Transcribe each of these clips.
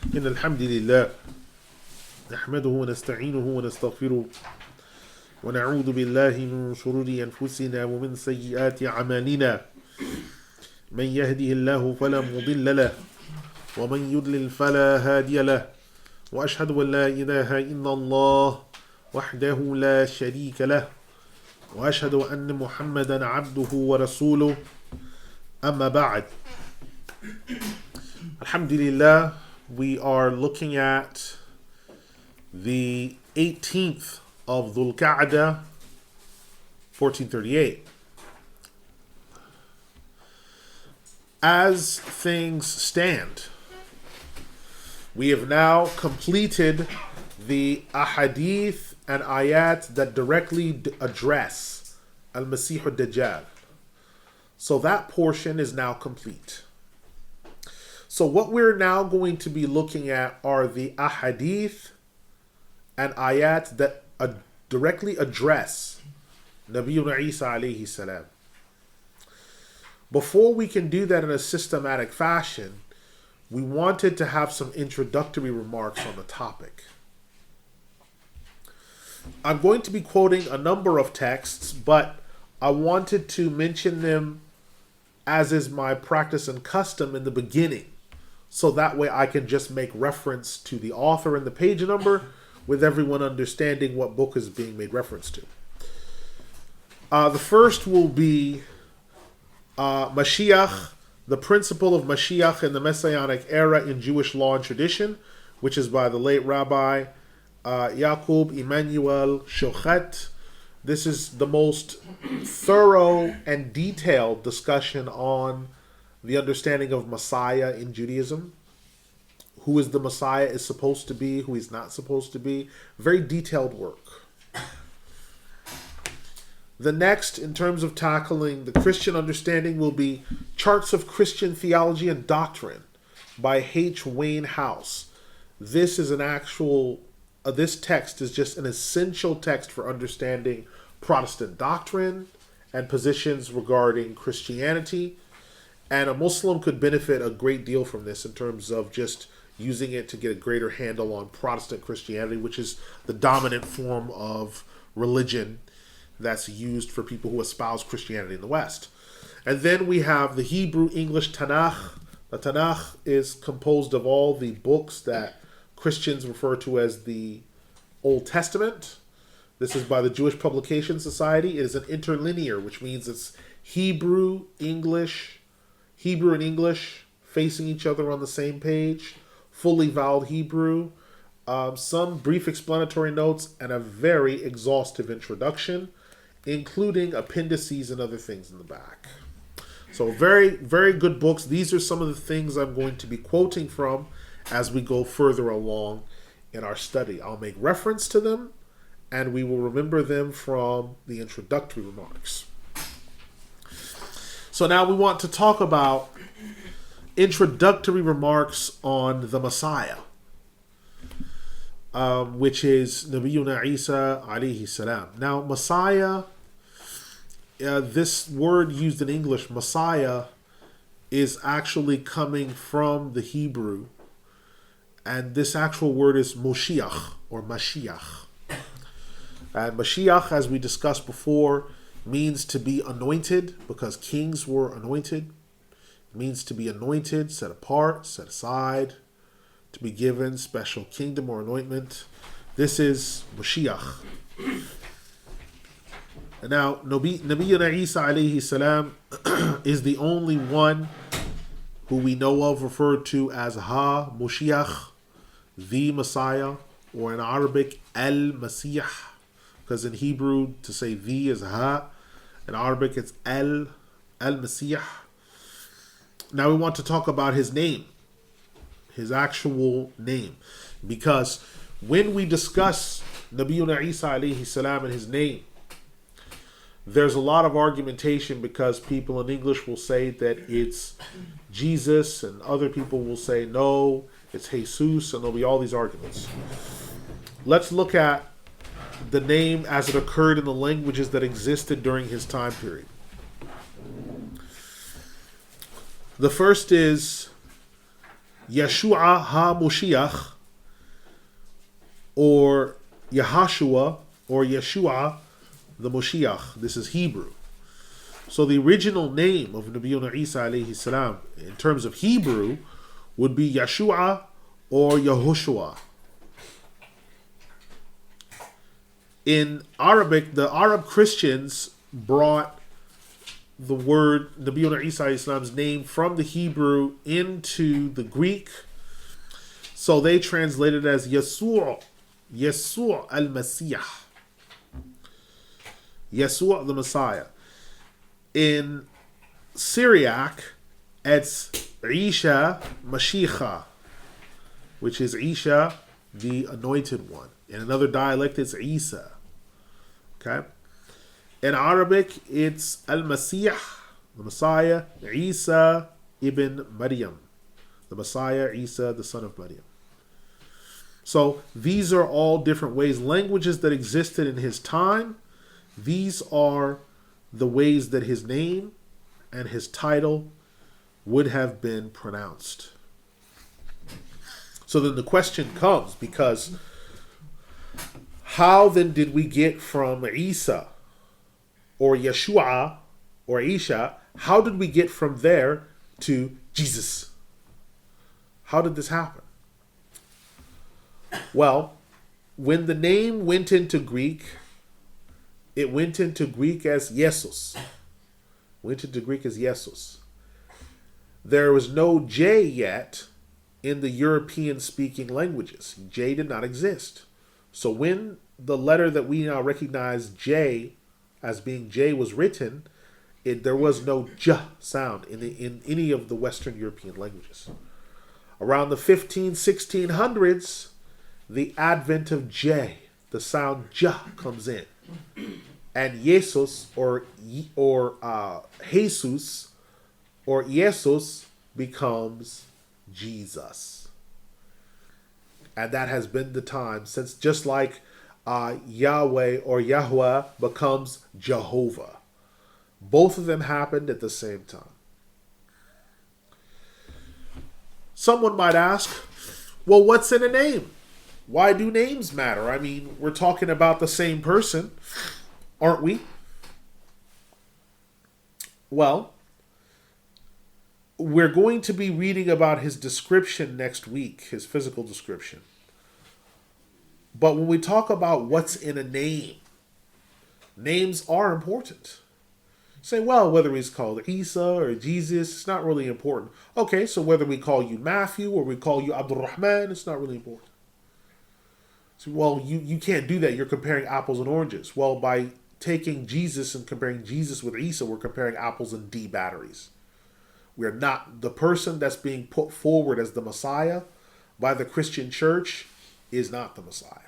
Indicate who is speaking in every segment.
Speaker 1: إن الحمد لله نحمده ونستعينه ونستغفره ونعوذ بالله من شرور أنفسنا ومن سيئات أعمالنا من يهده الله فلا مضل له ومن يضلل فلا هادي له وأشهد أن لا إله إلا الله وحده لا شريك له وأشهد أن محمدا عبده ورسوله أما بعد. Alhamdulillah, we are looking at the 18th of Dhul Qa'dah, 1438. As things stand, we have now completed the ahadith and ayat that directly address Al-Masih al-Dajjal. So that portion is now complete. So what we're now going to be looking at are the ahadith and ayat that directly address Nabiyyuna Isa alayhi salam. Before we can do that in a systematic fashion, we wanted to have some introductory remarks on the topic. I'm going to be quoting a number of texts, but I wanted to mention them as is my practice and custom in the beginning. So that way I can just make reference to the author and the page number with everyone understanding what book is being made reference to. The first will be Mashiach, the principle of Mashiach in the Messianic era in Jewish law and tradition, which is by the late Rabbi Yaqub Emmanuel Shochet. This is the most thorough and detailed discussion on the understanding of Messiah in Judaism. Who is the Messiah is supposed to be, who he's not supposed to be. Very detailed work. The next, in terms of tackling the Christian understanding, will be Charts of Christian Theology and Doctrine by H. Wayne House. This is an actual, this text is just an essential text for understanding Protestant doctrine and positions regarding Christianity. And a Muslim could benefit a great deal from this in terms of just using it to get a greater handle on Protestant Christianity, which is the dominant form of religion that's used for people who espouse Christianity in the West. And then we have the Hebrew English Tanakh. The Tanakh is composed of all the books that Christians refer to as the Old Testament. This is by the Jewish Publication Society. It is an interlinear, which means it's Hebrew and English facing each other on the same page, fully voweled Hebrew, some brief explanatory notes, and a very exhaustive introduction, including appendices and other things in the back. So very, very good books. These are some of the things I'm going to be quoting from as we go further along in our study. I'll make reference to them, and we will remember them from the introductory remarks. So now we want to talk about introductory remarks on the Messiah, which is Nabiyyuna Isa alayhi salam. Now, Messiah, this word used in English, Messiah, is actually coming from the Hebrew, and this actual word is Moshiach or Mashiach. And Mashiach, as we discussed before, means to be anointed, because kings were anointed. It means to be anointed, set apart, set aside, to be given special kingdom or anointment. This is Mashiach. And now, Nabiyyuna Isa alayhi salam is the only one who we know of referred to as Ha-Moshiach, the Messiah, or in Arabic, Al-Masih, because in Hebrew, to say the is Ha. In Arabic, it's Al-Masih. Now we want to talk about his name, his actual name. Because when we discuss Nabiyyuna Isa alayhi salam and his name, there's a lot of argumentation, because people in English will say that it's Jesus, and other people will say, no, it's Jesus, and there'll be all these arguments. Let's look at the name as it occurred in the languages that existed during his time period. The first is Yeshua ha-Moshiach, or Yahashua, or Yeshua the Moshiach. This is Hebrew. So the original name of Nabiyuna Isa alayhi salam in terms of Hebrew would be Yeshua or Yahushua. In Arabic, the Arab Christians brought the word Nabiyuna Isa alayhi salam's name from the Hebrew into the Greek. So they translated it as Yesur al-Masih. Yesur the Messiah. In Syriac, it's Isha Mashiach, which is Isha, the anointed one. In another dialect, it's Isa. Okay? In Arabic, it's Al-Masih, the Messiah, Isa ibn Maryam, the Messiah, Isa, the son of Maryam. So these are all different ways, languages that existed in his time. These are the ways that his name and his title would have been pronounced. So then the question comes, because how then did we get from Isa or Yeshua or Isha, how did we get from there to Jesus? How did this happen? Well, when the name went into Greek, it went into Greek as Jesus. Went into Greek as Jesus. There was no J yet in the European-speaking languages. J did not exist. So when the letter that we now recognize J as being J was written, there was no J sound in any of the Western European languages. Around the 1600s, the advent of J, the sound J comes in. And Jesus or Jesus or Jesus becomes Jesus. And that has been the time since, just like Yahweh or Yahweh becomes Jehovah. Both of them happened at the same time. Someone might ask, well, what's in a name? Why do names matter? I mean, we're talking about the same person, aren't we? Well, we're going to be reading about his description next week, his physical description. But when we talk about what's in a name, names are important. Say, well, whether he's called Isa or Jesus, it's not really important. Okay, so whether we call you Matthew or we call you Abdul Rahman, it's not really important. So, well, you can't do that. You're comparing apples and oranges. Well, by taking Jesus and comparing Jesus with Isa, we're comparing apples and D batteries. We're not, the person that's being put forward as the Messiah by the Christian church is not the Messiah.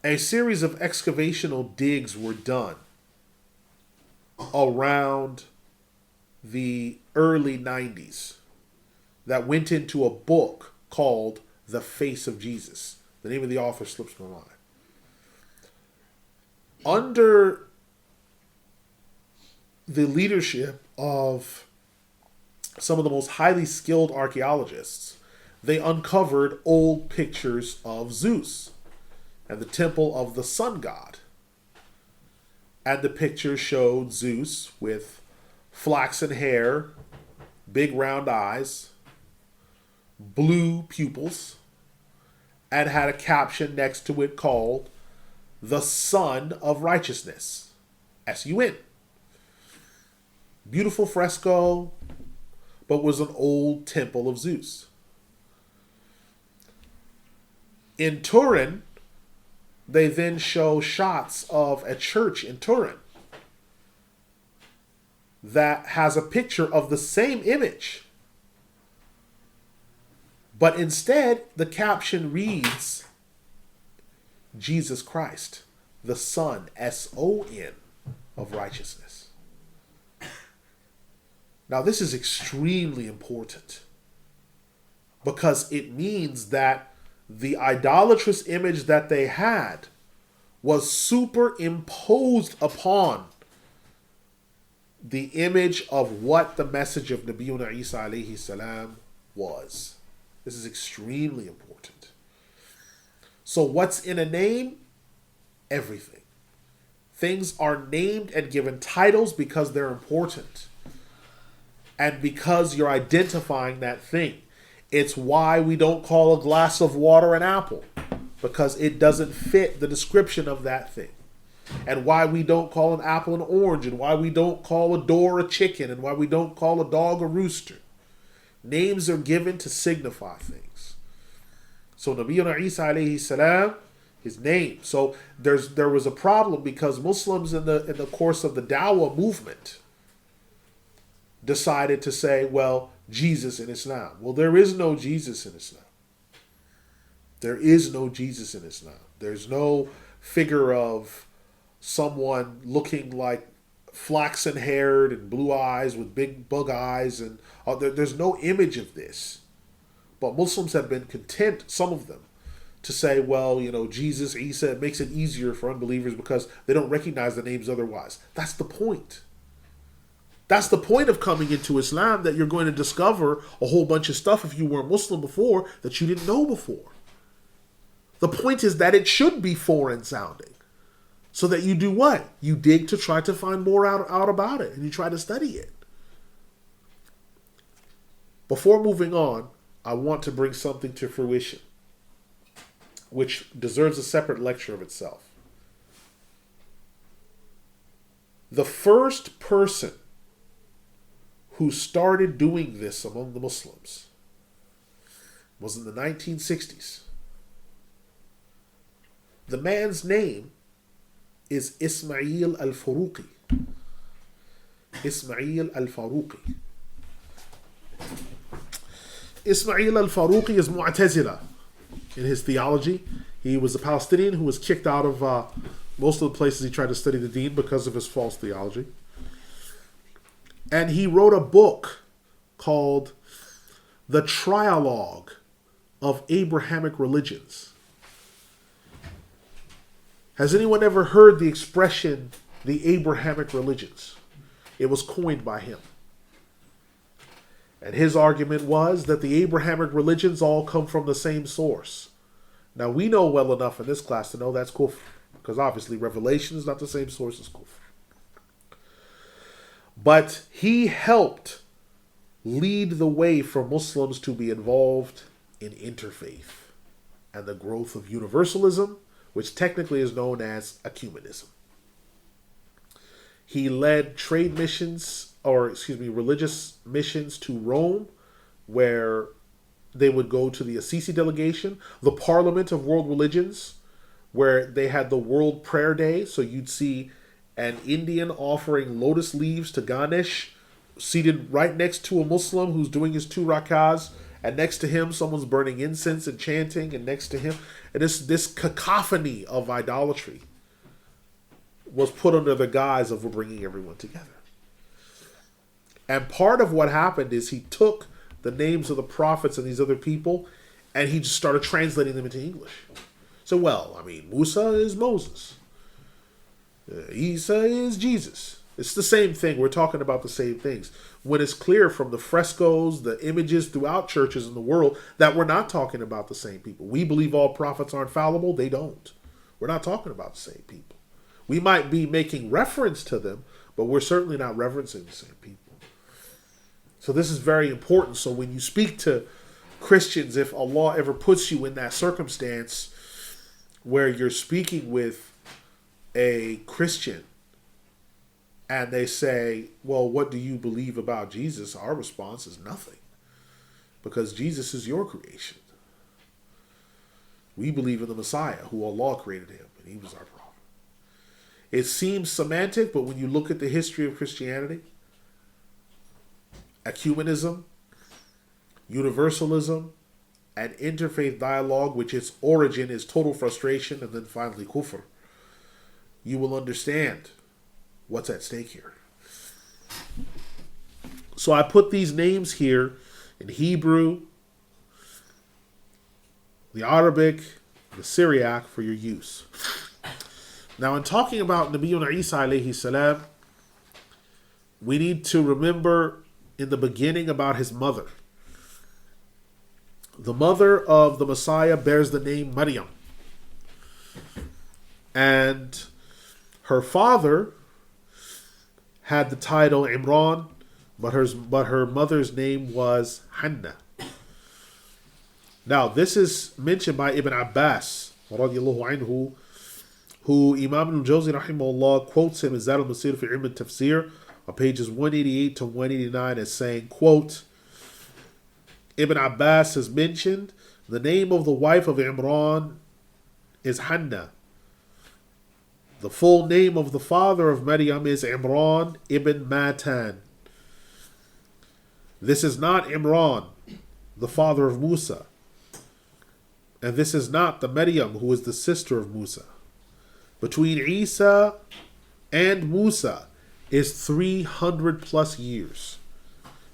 Speaker 1: A series of excavational digs were done around the early 90s that went into a book called The Face of Jesus. The name of the author slips my mind. Under the leadership of some of the most highly skilled archaeologists, they uncovered old pictures of Zeus and the temple of the sun god. And the pictures showed Zeus with flaxen hair, big round eyes, blue pupils, and had a caption next to it called the Sun of Righteousness. S-U-N. Beautiful fresco, but was an old temple of Zeus. In Turin, they then show shots of a church in Turin that has a picture of the same image. But instead, the caption reads, Jesus Christ, the Son, S-O-N, of righteousness. Now, this is extremely important because it means that the idolatrous image that they had was superimposed upon the image of what the message of Nabiyuna Isa alayhi salam was. This is extremely important. So what's in a name? Everything. Things are named and given titles because they're important. And because you're identifying that thing. It's why we don't call a glass of water an apple. Because it doesn't fit the description of that thing. And why we don't call an apple an orange. And why we don't call a door a chicken. And why we don't call a dog a rooster. Names are given to signify things. So Nabiyuna Isa alayhi salam, his name. So there was a problem because Muslims in the course of the Dawah movement decided to say, well, Jesus in Islam. Well, there is no Jesus in Islam. There is no Jesus in Islam. There's no figure of someone looking like flaxen haired and blue eyes with big bug eyes, and there's no image of this. But Muslims have been content, some of them, to say, well, Jesus, Isa, it makes it easier for unbelievers because they don't recognize the names otherwise. That's the point. That's the point of coming into Islam, that you're going to discover a whole bunch of stuff if you weren't Muslim before that you didn't know before. The point is that it should be foreign sounding. So that you do what? You dig to try to find more out about it. And you try to study it. Before moving on, I want to bring something to fruition. Which deserves a separate lecture of itself. The first person who started doing this among the Muslims was in the 1960s. The man's name is Ismail al-Faruqi. Ismail al-Faruqi. Ismail al-Faruqi is Mu'tazila in his theology. He was a Palestinian who was kicked out of most of the places he tried to study the deen because of his false theology. And he wrote a book called The Trialogue of Abrahamic Religions. Has anyone ever heard the expression, the Abrahamic religions? It was coined by him. And his argument was that the Abrahamic religions all come from the same source. Now, we know well enough in this class to know that's kufr, because obviously Revelation is not the same source as kufr. But he helped lead the way for Muslims to be involved in interfaith and the growth of universalism, which technically is known as ecumenism. He led trade missions, religious missions to Rome, where they would go to the Assisi delegation, the Parliament of World Religions, where they had the World Prayer Day. So you'd see an Indian offering lotus leaves to Ganesh, seated right next to a Muslim who's doing his 2 rakahs, and next to him someone's burning incense and chanting, and next to him, and this cacophony of idolatry was put under the guise of bringing everyone together. And part of what happened is he took the names of the prophets and these other people, and he just started translating them into English. So, Musa is Moses. Isa is Jesus. It's the same thing. We're talking about the same things. When it's clear from the frescoes, the images throughout churches in the world, that we're not talking about the same people. We believe all prophets are infallible. They don't. We're not talking about the same people. We might be making reference to them, but we're certainly not reverencing the same people. So this is very important. So when you speak to Christians, if Allah ever puts you in that circumstance where you're speaking with a Christian and they say, well, what do you believe about Jesus? Our response is nothing, because Jesus is your creation. We believe in the Messiah, who Allah created him, and he was our prophet. It seems semantic, but when you look at the history of Christianity, ecumenism, universalism, and interfaith dialogue, which its origin is total frustration and then finally kufr, you will understand what's at stake here. So I put these names here in Hebrew, the Arabic, the Syriac for your use. Now, in talking about Nabiyuna Isa alayhi salam, we need to remember in the beginning about his mother. The mother of the Messiah bears the name Maryam. And her father had the title Imran, but her mother's name was Hannah. Now, this is mentioned by Ibn Abbas, radiallahu anhu, who Imam al-Jawzi rahimahullah quotes him in Zad al-Masir fi Ilm al-Tafsir on pages 188 to 189 as saying, quote, Ibn Abbas has mentioned the name of the wife of Imran is Hannah. The full name of the father of Maryam is Imran ibn Matan. This is not Imran, the father of Musa. And this is not the Maryam who is the sister of Musa. Between Isa and Musa is 300 plus years.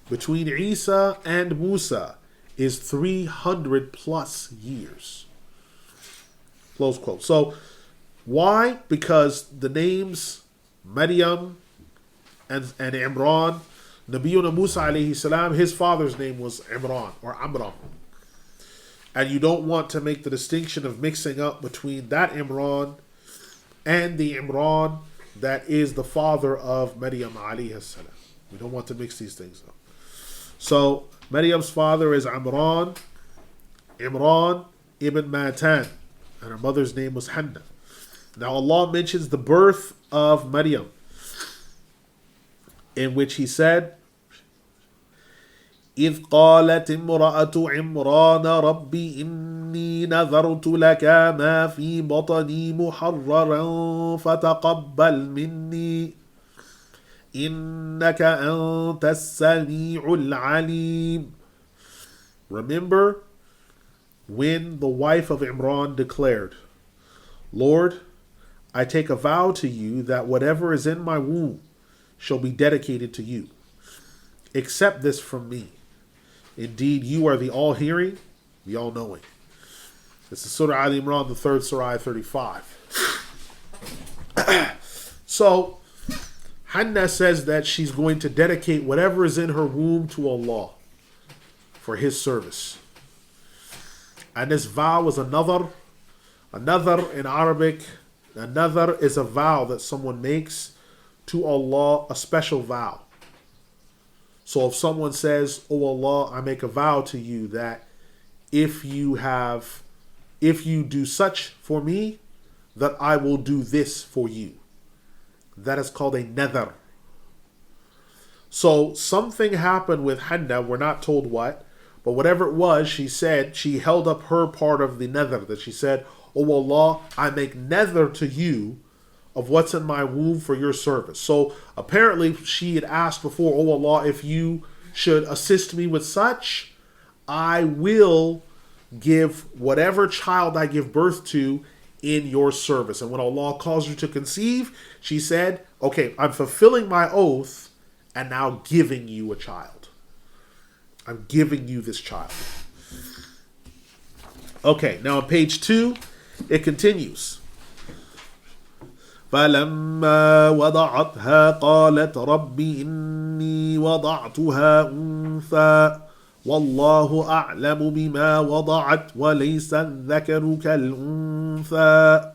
Speaker 1: Between Isa and Musa is 300 plus years. Close quote. So, why? Because the names Maryam and Imran, Nabiyuna Musa alayhi salam, his father's name was Imran or Amram. And you don't want to make the distinction of mixing up between that Imran and the Imran that is the father of Maryam alayhi salam. We don't want to mix these things up. So, Maryam's father is Imran ibn Matan, and her mother's name was Hannah. Now Allah mentions the birth of Maryam, in which He said, إذ قالت امرأة عمران رب إني نذرت لك ما في بطني محررا فتقبل مني إنك أنت السميع العليم. Remember when the wife of Imran declared, Lord, I take a vow to you that whatever is in my womb shall be dedicated to you. Accept this from me. Indeed, you are the all-hearing, the all-knowing. This is Surah Al-Imran, the third Surah, ayah 35. So, Hannah says that she's going to dedicate whatever is in her womb to Allah for His service. And this vow is another. Another in Arabic, another is a vow that someone makes to Allah, a special vow. So if someone says, "Oh Allah, I make a vow to you that if you do such for me, that I will do this for you." That is called a nether. So something happened with Hannah, we're not told what, but whatever it was, she said, she held up her part of the nether, that she said, "Oh Allah, I make nether to you of what's in my womb for your service." So apparently she had asked before, "Oh Allah, if you should assist me with such, I will give whatever child I give birth to in your service." And when Allah calls her to conceive, she said, "Okay, I'm fulfilling my oath and now giving you a child. I'm giving you this child." Okay, now on page 2, it continues. فَلَمَّا وَضَعَتْهَا قَالَتْ رَبِّ إِنِّي وَضَعْتُهَا أُنثَى وَاللَّهُ أَعْلَمُ بِمَا وَضَعَتْ وَلَيْسَ الذَّكَرُ كَالْأُنثَى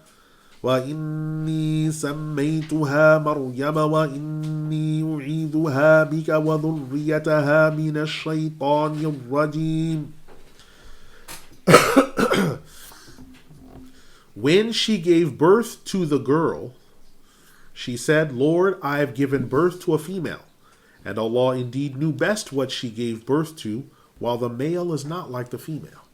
Speaker 1: وَإِنِّي سَمَّيْتُهَا مَرْيَمَ وَإِنِّي أُعِيذُهَا بِكَ وَذُرِّيَّتَهَا مِنَ الشَّيْطَانِ الرَّجِيمِ. When she gave birth to the girl, she said, "Lord, I have given birth to a female, and Allah indeed knew best what she gave birth to, while the male is not like the female.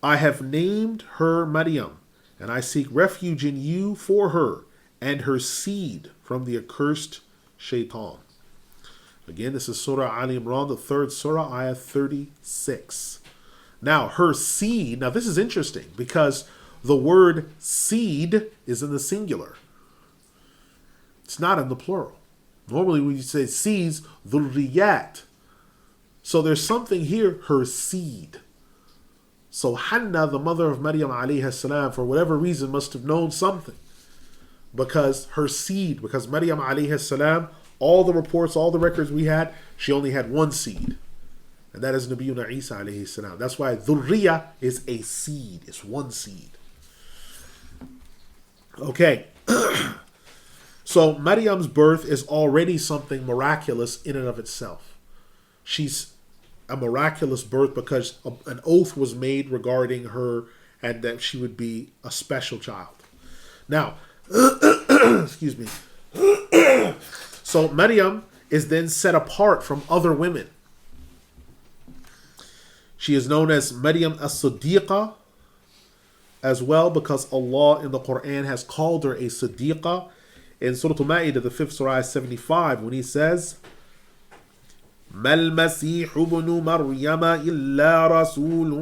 Speaker 1: I have named her Maryam, and I seek refuge in you for her and her seed from the accursed shaitan." Again, this is Surah Al-Imran, the third Surah, ayah 36. Now, her seed, now this is interesting because the word seed is in the singular. It's not in the plural. Normally when you say seeds, dhurriyat. So there's something here, her seed. So Hannah, the mother of Maryam alayhi salam, for whatever reason must have known something. Because her seed, because Maryam alayhi salam all the reports, all the records we had, she only had one seed. And that is Nabiyuna Isa alayhi salam. That's why dhurriya is a seed. It's one seed. Okay. So Maryam's birth is already something miraculous in and of itself. She's a miraculous birth because an oath was made regarding her and that she would be a special child. Now, excuse me. So Maryam is then set apart from other women. She is known as Maryam as-Siddiqa as well because Allah in the Quran has called her a Siddiqa. In Surah Al-Ma'idah, the 5th Surah 75, when he says, ما المسيح ابن مريم إلا رسول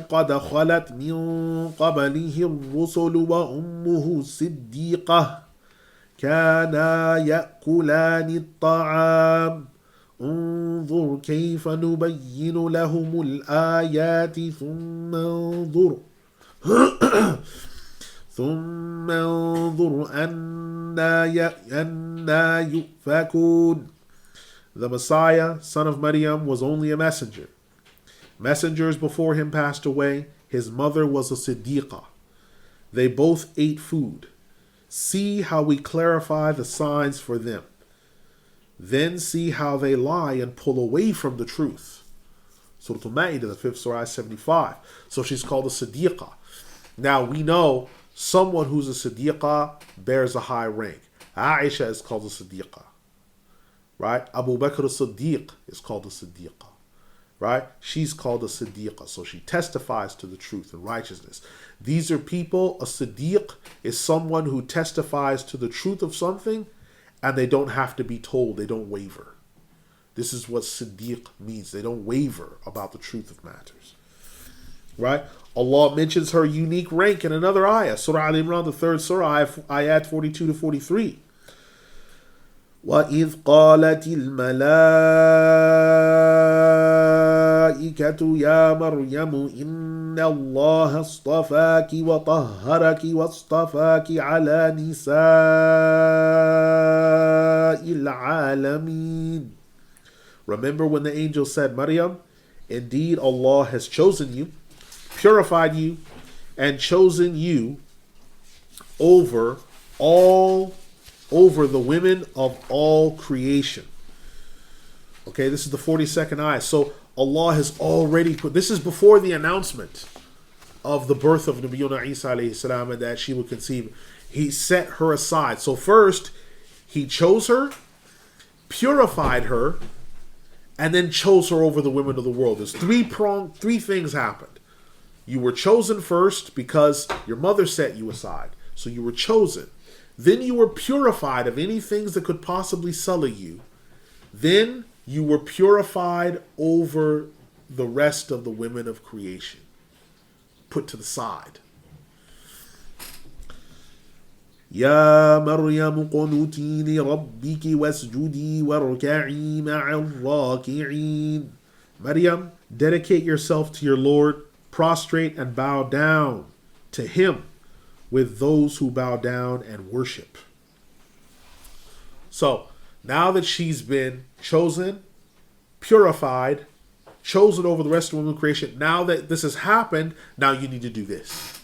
Speaker 1: قد خلت من قبله الرسل وأمه صديقة كانا يأكلان الطعام انظر كيف نبين لهم الآيات ثم انظر أنا يؤفكون. The Messiah, son of Maryam, was only a messenger. Messengers before him passed away. His mother was a Siddiqa. They both ate food. See how we clarify the signs for them. Then see how they lie and pull away from the truth. Surah Al-Ma'idah, the 5th Surah 75. So she's called a Siddiqa. Now we know someone who's a Siddiqa bears a high rank. Aisha is called a Siddiqa. Right? Abu Bakr as-Siddiq is called a Siddiqa. Right? She's called a Siddiqa. So she testifies to the truth and righteousness. These are people, a Siddiq is someone who testifies to the truth of something and they don't have to be told, they don't waver. This is what Siddiq means. They don't waver about the truth of matters. Right? Allah mentions her unique rank in another ayah. Surah Al-Imran, the 3rd Surah, ayat 42 to 43. وَإِذْ قَالَتِ الْمَلَائِكَةُ يَا مَرْيَمُ إِنَّ اللَّهَ اصْطَفَاكِ وَطَهَّرَكِ وَاصْطَفَاكِ عَلَى نِسَاءِ الْعَالَمِينَ. Remember when the angel said, Maryam, indeed Allah has chosen you, purified you, and chosen you over the women of all creation. Okay, this is the 42nd ayah. So Allah has already put, this is before the announcement of the birth of Nabiyuna Isa alayhi salam and that she would conceive. He set her aside. So first, he chose her, purified her, and then chose her over the women of the world. There's three things happened. You were chosen first because your mother set you aside. So you were chosen. Then you were purified of any things that could possibly sully you. Then you were purified over the rest of the women of creation. Put to the side. يا مريم قنوتي لربك واسجدي واركعي مع الراكعين. Maryam, dedicate yourself to your Lord, prostrate and bow down to Him with those who bow down and worship. So, now that she's been chosen, purified, chosen over the rest of women creation, now that this has happened, now you need to do this.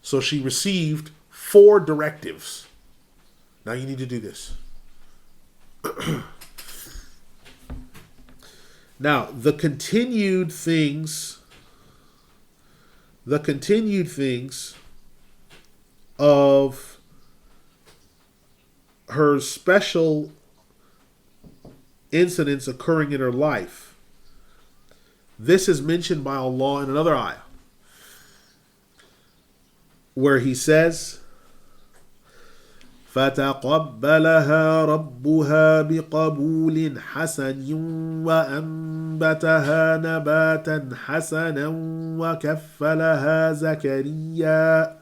Speaker 1: So she received 4 directives. Now you need to do this. Now, the continued things of her special incidents occurring in her life. This is mentioned by Allah in another ayah, where He says, فَتَقَبَّلَهَا رَبُّهَا بِقَبُولٍ حَسَنٍ وَأَنبَتَهَا نَبَاتًا حَسَنًا وَكَفَّلَهَا زَكَرِيَّا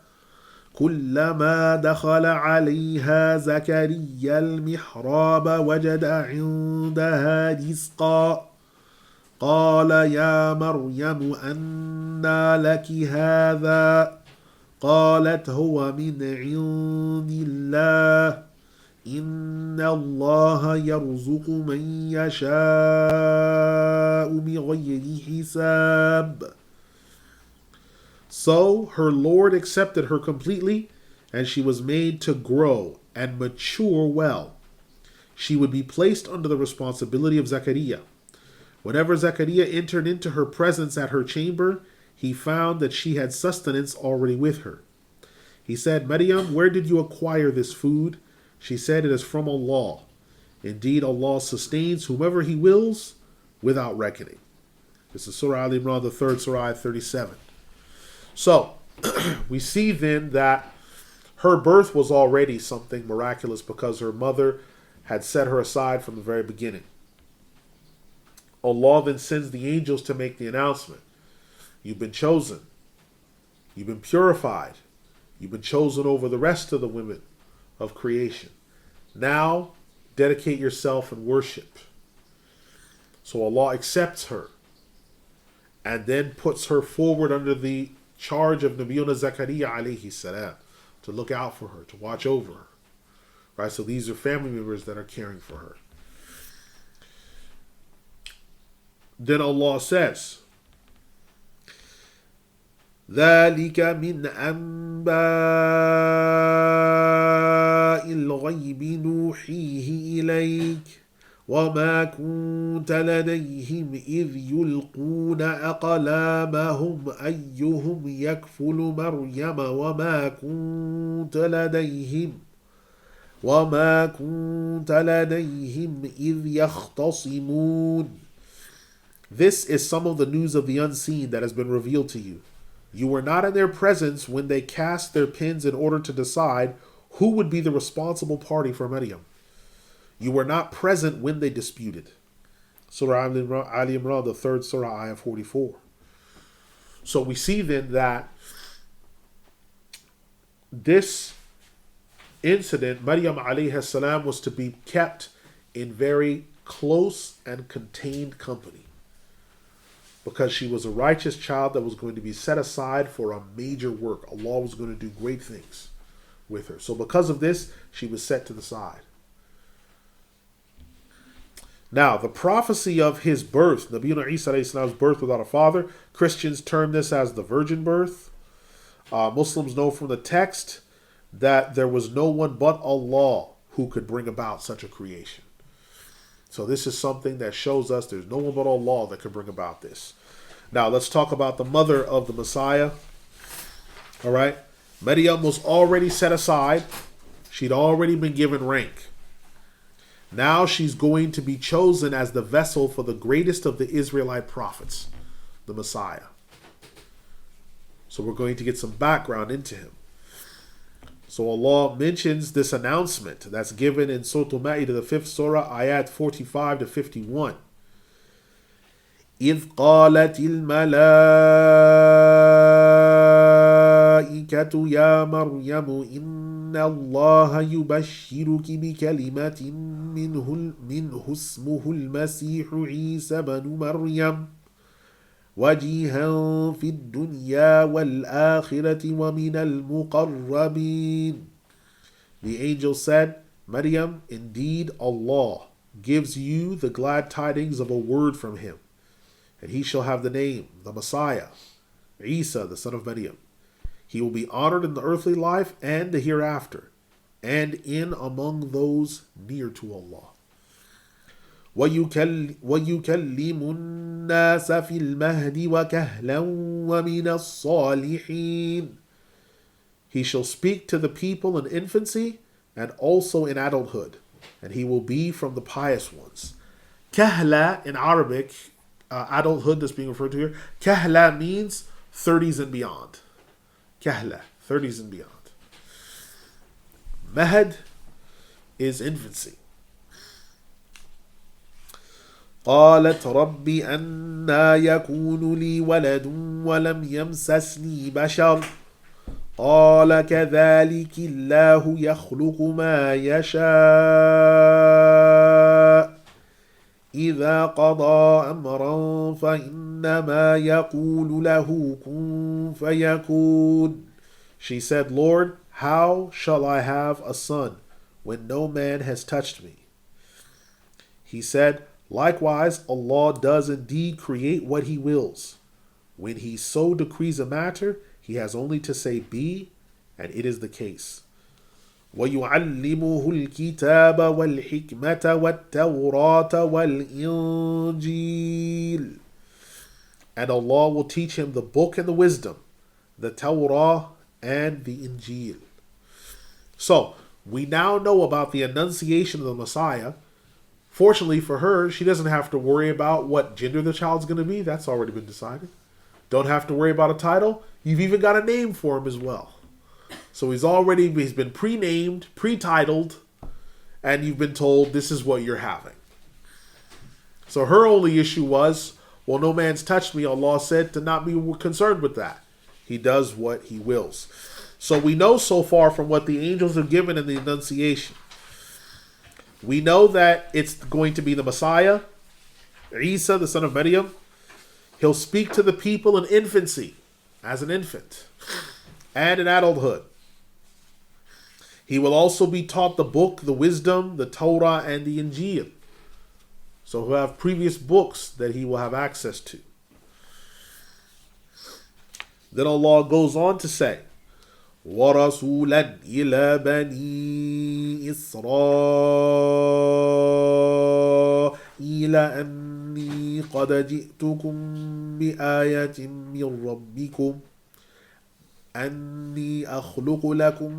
Speaker 1: كلما دخل عليها زكريا المحراب وجد عندها رزقا قال يا مريم أنى لك هذا قالت هو من عند الله إِنَّ اللَّهَ يَرْزُقُ مَن يَشَاءُ بِغَيْرِ حِسَابٍ. So her Lord accepted her completely, and she was made to grow and mature well. She would be placed under the responsibility of Zakaria. Whenever Zakaria entered into her presence at her chamber, he found that she had sustenance already with her. He said, Maryam, where did you acquire this food? She said, it is from Allah. Indeed, Allah sustains whomever He wills without reckoning. This is Surah Al-Imran, the third Surah, ayah 37. So, we see then that her birth was already something miraculous because her mother had set her aside from the very beginning. Allah then sends the angels to make the announcement. You've been chosen. You've been purified. You've been chosen over the rest of the women of creation. Now, dedicate yourself in worship. So Allah accepts her and then puts her forward under the charge of Nabiyuna Zakaria alayhi salam to look out for her, to watch over her. Right? So these are family members that are caring for her. Then Allah says, ذَلِكَ مِنْ أَنْبَاءِ الْغَيْبِ نُوحِيهِ إِلَيْكَ وَمَا كُنْتَ لَدَيْهِمْ إِذْ يُلْقُونَ أَقْلَامَهُمْ أَيُّهُمْ يَكْفُلُ مَرْيَمَ وَمَا كُنْتَ لَدَيْهِمْ إِذْ يَخْتَصِمُونَ. This is some of the news of the unseen that has been revealed to you. You were not in their presence when they cast their pins in order to decide who would be the responsible party for Maryam. You were not present when they disputed. Surah Al-Imran, the third Surah, ayah 44. So we see then that this incident, Maryam alayhi salam, was to be kept in very close and contained company, because she was a righteous child that was going to be set aside for a major work. Allah was going to do great things with her. So because of this, she was set to the side. Now, the prophecy of his birth, Nabiyuna Isa alayhi salam's birth without a father, Christians term this as the virgin birth. Muslims know from the text that there was no one but Allah who could bring about such a creation. So this is something that shows us there's no one but Allah that can bring about this. Now let's talk about the mother of the Messiah. All right. Maryam was already set aside. She'd already been given rank. Now she's going to be chosen as the vessel for the greatest of the Israelite prophets, the Messiah. So we're going to get some background into him. So Allah mentions this announcement that's given in Surah Al-Ma'idah, the 5th Surah, ayat 45 to 51. إِذْ قَالَتِ الْمَلَائِكَةُ يَا مَرْيَمُ إِنَّ اللَّهَ يُبَشِّرُكِ بِكَلِمَةٍ مِّنْهُ اسْمُهُ الْمَسِيحُ عِيسَى بْنُ مَرْيَمَ وَجِيهًا فِي الدُّنْيَا وَالْآخِرَةِ وَمِنَ الْمُقَرَّبِينَ. The angel said, Maryam, indeed Allah gives you the glad tidings of a word from him, and he shall have the name, the Messiah, Isa, the son of Maryam. He will be honored in the earthly life and the hereafter, and in among those near to Allah. وَيُكَلِّمُ النَّاسَ فِي الْمَهْدِ وَكَهْلًا وَمِنَ الصَّالِحِينَ. He shall speak to the people in infancy and also in adulthood, and he will be from the pious ones. Kahla in Arabic, adulthood that's being referred to here, kahla means 30s and beyond. Kahla, 30s and beyond. Mahd is infancy. قالت رب أنى يكون لي ولد ولم يمسسني بشر قال كذلك الله يخلق ما يشاء إذا قضى أمرا فإنما يقول له كن فيكون. She said, Lord, how shall I have a son when no man has touched me. He said, likewise, Allah does indeed create what He wills. When He so decrees a matter, He has only to say be, and it is the case. وَيُعَلِّمُهُ الْكِتَابَ وَالْحِكْمَةَ وَالتَّوْرَاةَ وَالْإِنْجِيلَ. And Allah will teach him the book and the wisdom, the Torah and the Injil. So, we now know about the annunciation of the Messiah. Fortunately for her, she doesn't have to worry about what gender the child's going to be. That's already been decided. Don't have to worry about a title. You've even got a name for him as well. So he's been pre-named, pre-titled, and you've been told this is what you're having. So her only issue was, well, no man's touched me. Allah said to not be concerned with that. He does what He wills. So we know so far from what the angels have given in the Annunciation. We know that it's going to be the Messiah, Isa, the son of Maryam. He'll speak to the people in infancy, as an infant, and in adulthood. He will also be taught the book, the wisdom, the Torah, and the Injil. So he'll have previous books that he will have access to. Then Allah goes on to say, وَرَسُولًا إِلَى بَنِي إِسْرَائِيلَ أَنِّي قَدْ جِئْتُكُمْ بِآيَةٍ مِّن رَبِّكُمْ أني أخلق لكم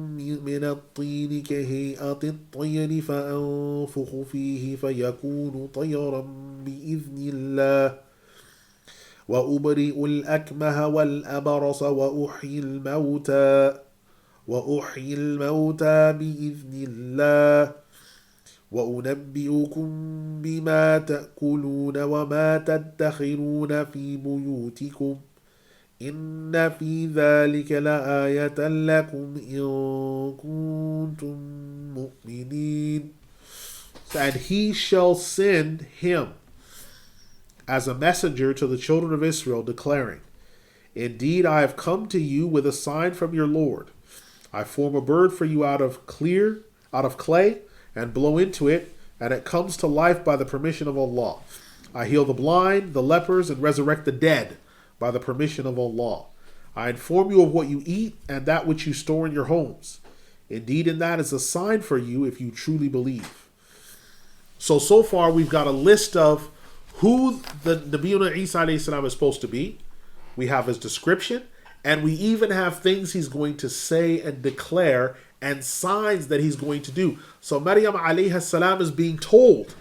Speaker 1: من الطين كهيئة الطير فأنفخ فيه فيكون طيرا بإذن الله وأبرئ الأكمه والأبرص وأحيي الموتى بإذن الله وأنبئكم بما تأكلون وما تدخرون في بيوتكم إن في ذلك لآية لكم إن كنتم مؤمنين. And he shall send him as a messenger to the children of Israel, declaring, indeed, I have come to you with a sign from your Lord. I form a bird for you out of clay, and blow into it, and it comes to life by the permission of Allah. I heal the blind, the lepers, and resurrect the dead by the permission of Allah. I inform you of what you eat and that which you store in your homes. Indeed, in that is a sign for you if you truly believe. So far we've got a list of who the Nabiyyuna Isa alayhi salam is supposed to be. We have his description, and we even have things he's going to say and declare and signs that he's going to do. So Maryam alayhi salam is being told,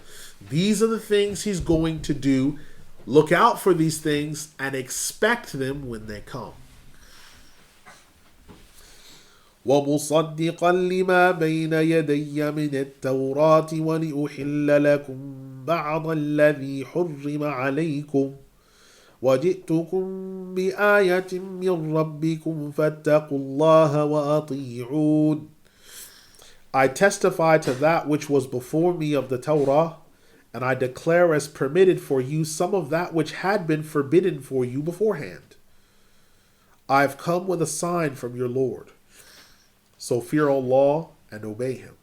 Speaker 1: these are the things he's going to do. Look out for these things and expect them when they come. وَمُصَدِّقًا لِمَا بَيْنَ يَدَيَّ مِنَ التَّوْرَاةِ وَلِأُحِلَّ لَكُمْ بَعْضَ الَّذِي حُرِّمَ عَلَيْكُمْ وَجِئْتُكُمْ بِآيَةٍ مِّن رَبِّكُمْ فَاتَّقُوا اللَّهَ وَأَطِيعُونِ. I testify to that which was before me of the Torah, and I declare as permitted for you some of that which had been forbidden for you beforehand. I have come with a sign from your Lord. So fear Allah and obey Him.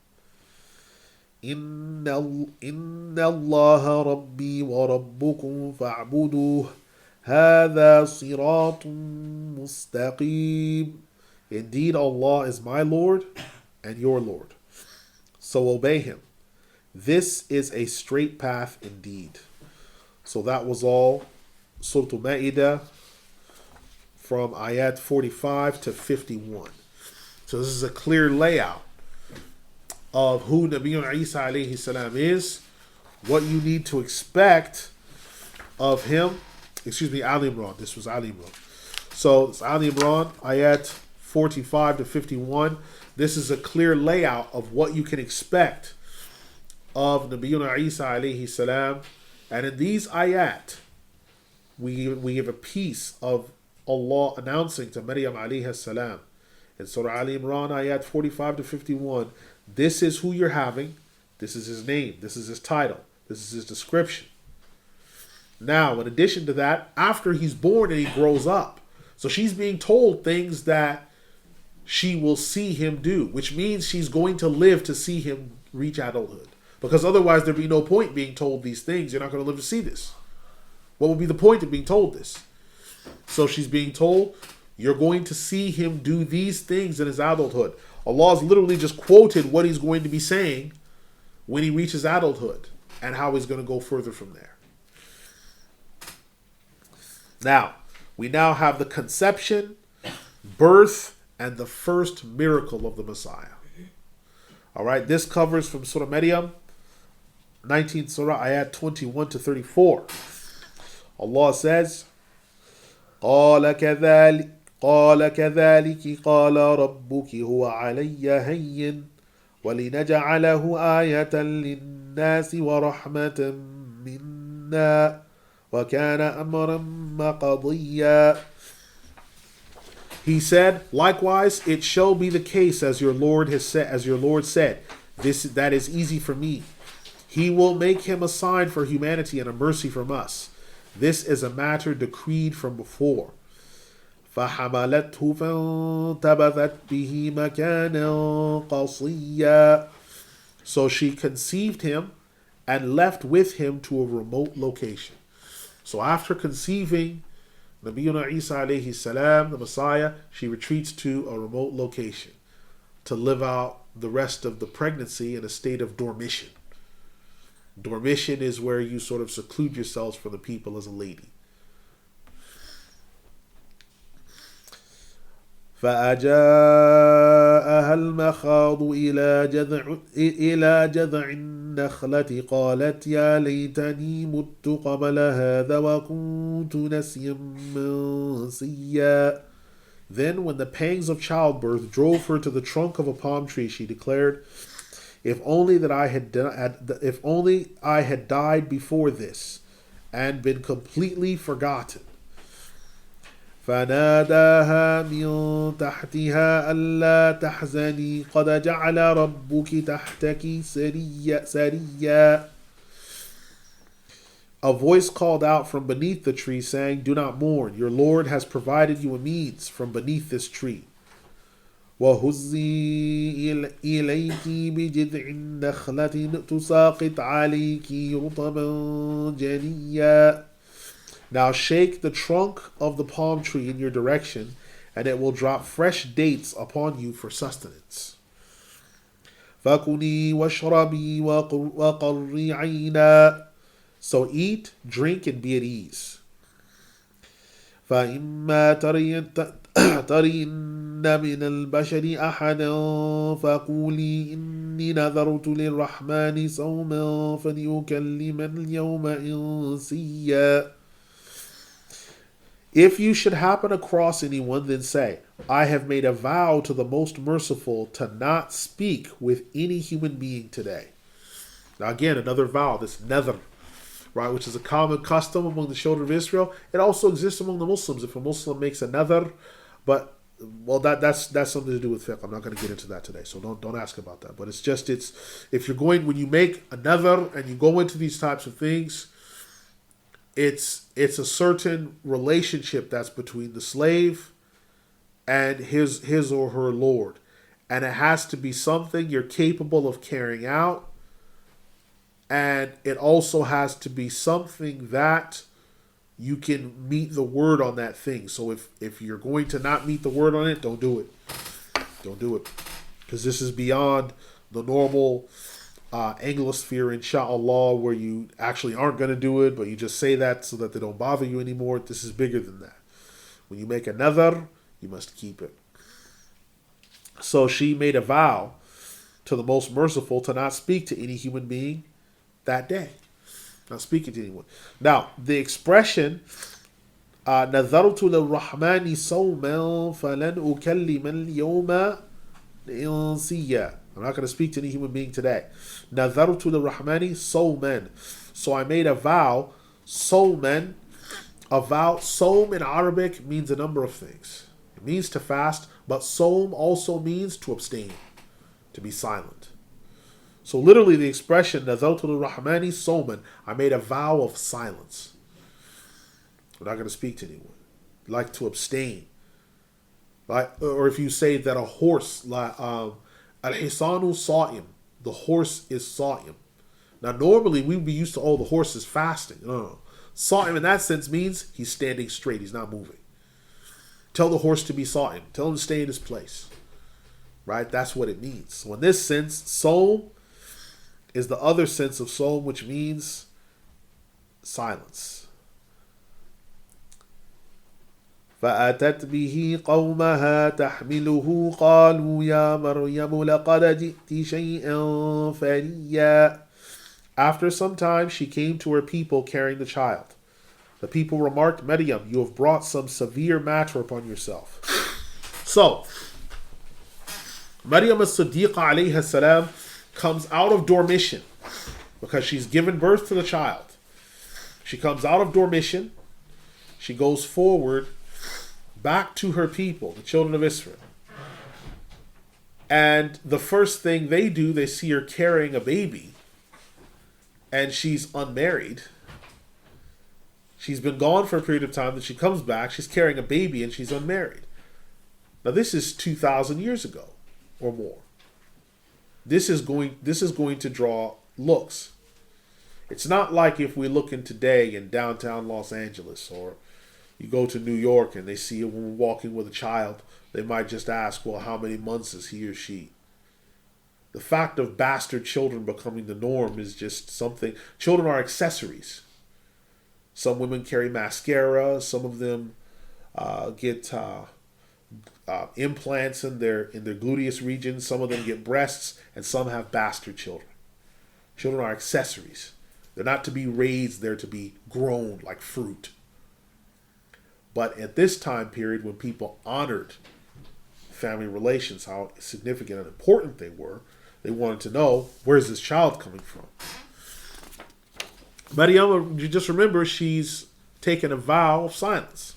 Speaker 1: إِنَّ اللَّهَ رَبِّي وَرَبُّكُمْ فَاعْبُدُوهُ هَذَا صِرَاطٌ مُسْتَقِيمٌ. Indeed, Allah is my Lord and your Lord. So obey Him. This is a straight path indeed. So that was all Surah Al-Ma'idah from ayat 45 to 51. So this is a clear layout of who Nabiyyuna Isa alayhi salam is, what you need to expect of him. Ali Imran. This was Ali Imran. So it's Ali Imran, ayat 45 to 51. This is a clear layout of what you can expect of Nabiyyuna Isa alayhi salam. And in these ayat, we give a piece of Allah announcing to Maryam alayhi salam in Surah Ali Imran, ayat 45 to 51, this is who you're having, this is his name, this is his title, this is his description. Now, in addition to that, after he's born and he grows up, so she's being told things that she will see him do, which means she's going to live to see him reach adulthood. Because otherwise there'd be no point being told these things. You're not going to live to see this. What would be the point of being told this? So she's being told, you're going to see him do these things in his adulthood. Allah's literally just quoted what he's going to be saying when he reaches adulthood and how he's going to go further from there. Now, we now have the conception, birth, and the first miracle of the Messiah. All right, this covers from Surah Maryam, 19th Surah, ayat 21 to 34. Allah says, قال كذلك قال ربك هو علي هين ولنجعله آية للناس ورحمة منا وكان أمرا مقضيا. He said, likewise, it shall be the case as your Lord has said, that is easy for me. He will make him a sign for humanity and a mercy from us. This is a matter decreed from before. فَحَمَلَتْهُ فَانْتَبَذَتْ بِهِ مَكَانًا قَصِيًّا. So she conceived him and left with him to a remote location. So after conceiving Nabiyuna Isa alayhi salam, the Messiah, she retreats to a remote location to live out the rest of the pregnancy in a state of dormition. Dormition is where you sort of seclude yourselves from the people as a lady. فأجاءها المخاض إلى جذع النخلة قالت يا ليتني مت قبل هذا وكنت نسيا منسيا. Then when the pangs of childbirth drove her to the trunk of a palm tree, she declared, if only I had died before this and been completely forgotten. فناداها من تحتها ألا تحزني قد جعل ربك تحتك سريا. A voice called out from beneath the tree saying, do not mourn, your Lord has provided you a means from beneath this tree. وهزي إليك بجذع النخلة تساقط عليك رطبا جنيا. Now shake the trunk of the palm tree in your direction, and it will drop fresh dates upon you for sustenance. فَكُلِي وَاشْرَبِي وَقَرِّي عَيْنًا. So eat, drink, and be at ease. فَإِمَّا تَرِينَّ مِنَ الْبَشَرِ أَحَدًا فَقُولِي إِنِّي نَذَرْتُ لِلرَّحْمَنِ صَوْمًا فَلْيُكَلِّمَ الْيَوْمَ إِنسِيًّا. If you should happen across anyone, then say, I have made a vow to the Most Merciful to not speak with any human being today. Now again, another vow, this nadhr, right, which is a common custom among the children of Israel. It also exists among the Muslims. If a Muslim makes a nadhr, but well, that's something to do with fiqh. I'm not going to get into that today, so don't ask about that. But it's if you're going, when you make a nadhr and you go into these types of things, it's a certain relationship that's between the slave and his or her Lord, and it has to be something you're capable of carrying out, and it also has to be something that you can meet the word on that thing. So if you're going to not meet the word on it, don't do it. Don't do it, because this is beyond the normal Anglosphere, inshallah, where you actually aren't going to do it, but you just say that so that they don't bother you anymore. This is bigger than that. When you make a nadhr, you must keep it. So she made a vow to the Most Merciful to not speak to any human being that day. Not speaking to anyone. Now, the expression نَذَرْتُ لِلرَّحْمَنِ صَوْمًا فَلَنْ أُكَلِّمَ الْيَوْمَ إِنسِيًّا. I'm not going to speak to any human being today. نَذَرْتُ لِلرَّحْمَنِ صَوْمًا. So I made a vow, صَوْمًا. A vow, صَوْم in Arabic means a number of things. It means to fast, but صَوْم also means to abstain, to be silent. So literally the expression نَذَرْتُ لِلرَّحْمَنِ صَوْمًا, I made a vow of silence. We're not going to speak to anyone. Like to abstain. Like, or if you say that a horse, like al-hisanu sa'im, the horse is sa'im. Now, normally we would be used to, oh, the horse is fasting. No. Sa'im in that sense means he's standing straight, he's not moving. Tell the horse to be sa'im. Tell him to stay in his place. Right? That's what it means. So in this sense, Sawm is the other sense of Sawm, which means silence. فأتت به قومها تحمله قالوا يا مريم لقد جئت شيئا فريا. After some time, she came to her people carrying the child. The people remarked, Maryam, you have brought some severe matter upon yourself. So, Maryam as-Siddiqa alayha salam comes out of dormition because she's given birth to the child. She comes out of dormition. She goes forward back to her people, the children of Israel. And the first thing they do, they see her carrying a baby. And she's unmarried. She's been gone for a period of time. Then she comes back. She's carrying a baby and she's unmarried. Now this is 2,000 years ago or more. This is going to draw looks. It's not like if we look in today in downtown Los Angeles, or you go to New York and they see a woman walking with a child. They might just ask, well, how many months is he or she? The fact of bastard children becoming the norm is just something. Children are accessories. Some women carry mascara. Some of them get implants in their gluteus region. Some of them get breasts, and some have bastard children. Children are accessories. They're not to be raised. They're to be grown like fruit. But at this time period, when people honored family relations, how significant and important they were, they wanted to know, where's this child coming from? Maryam, you just remember, she's taken a vow of silence.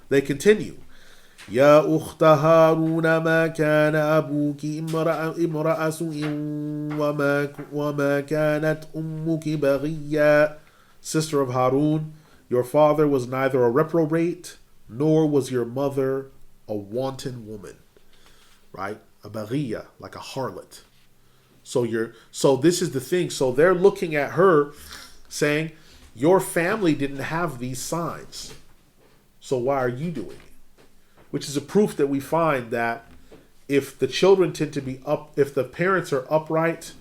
Speaker 1: They continue. Ya ukhta Haruna ma kana abuki imra'a su'in wa ma kanat ummuki baghiya. Sister of Harun, your father was neither a reprobate, nor was your mother a wanton woman. Right? A baghiya, like a harlot. So this is the thing. So they're looking at her saying, your family didn't have these signs. So why are you doing it? Which is a proof that we find that if the children tend to be if the parents are upright,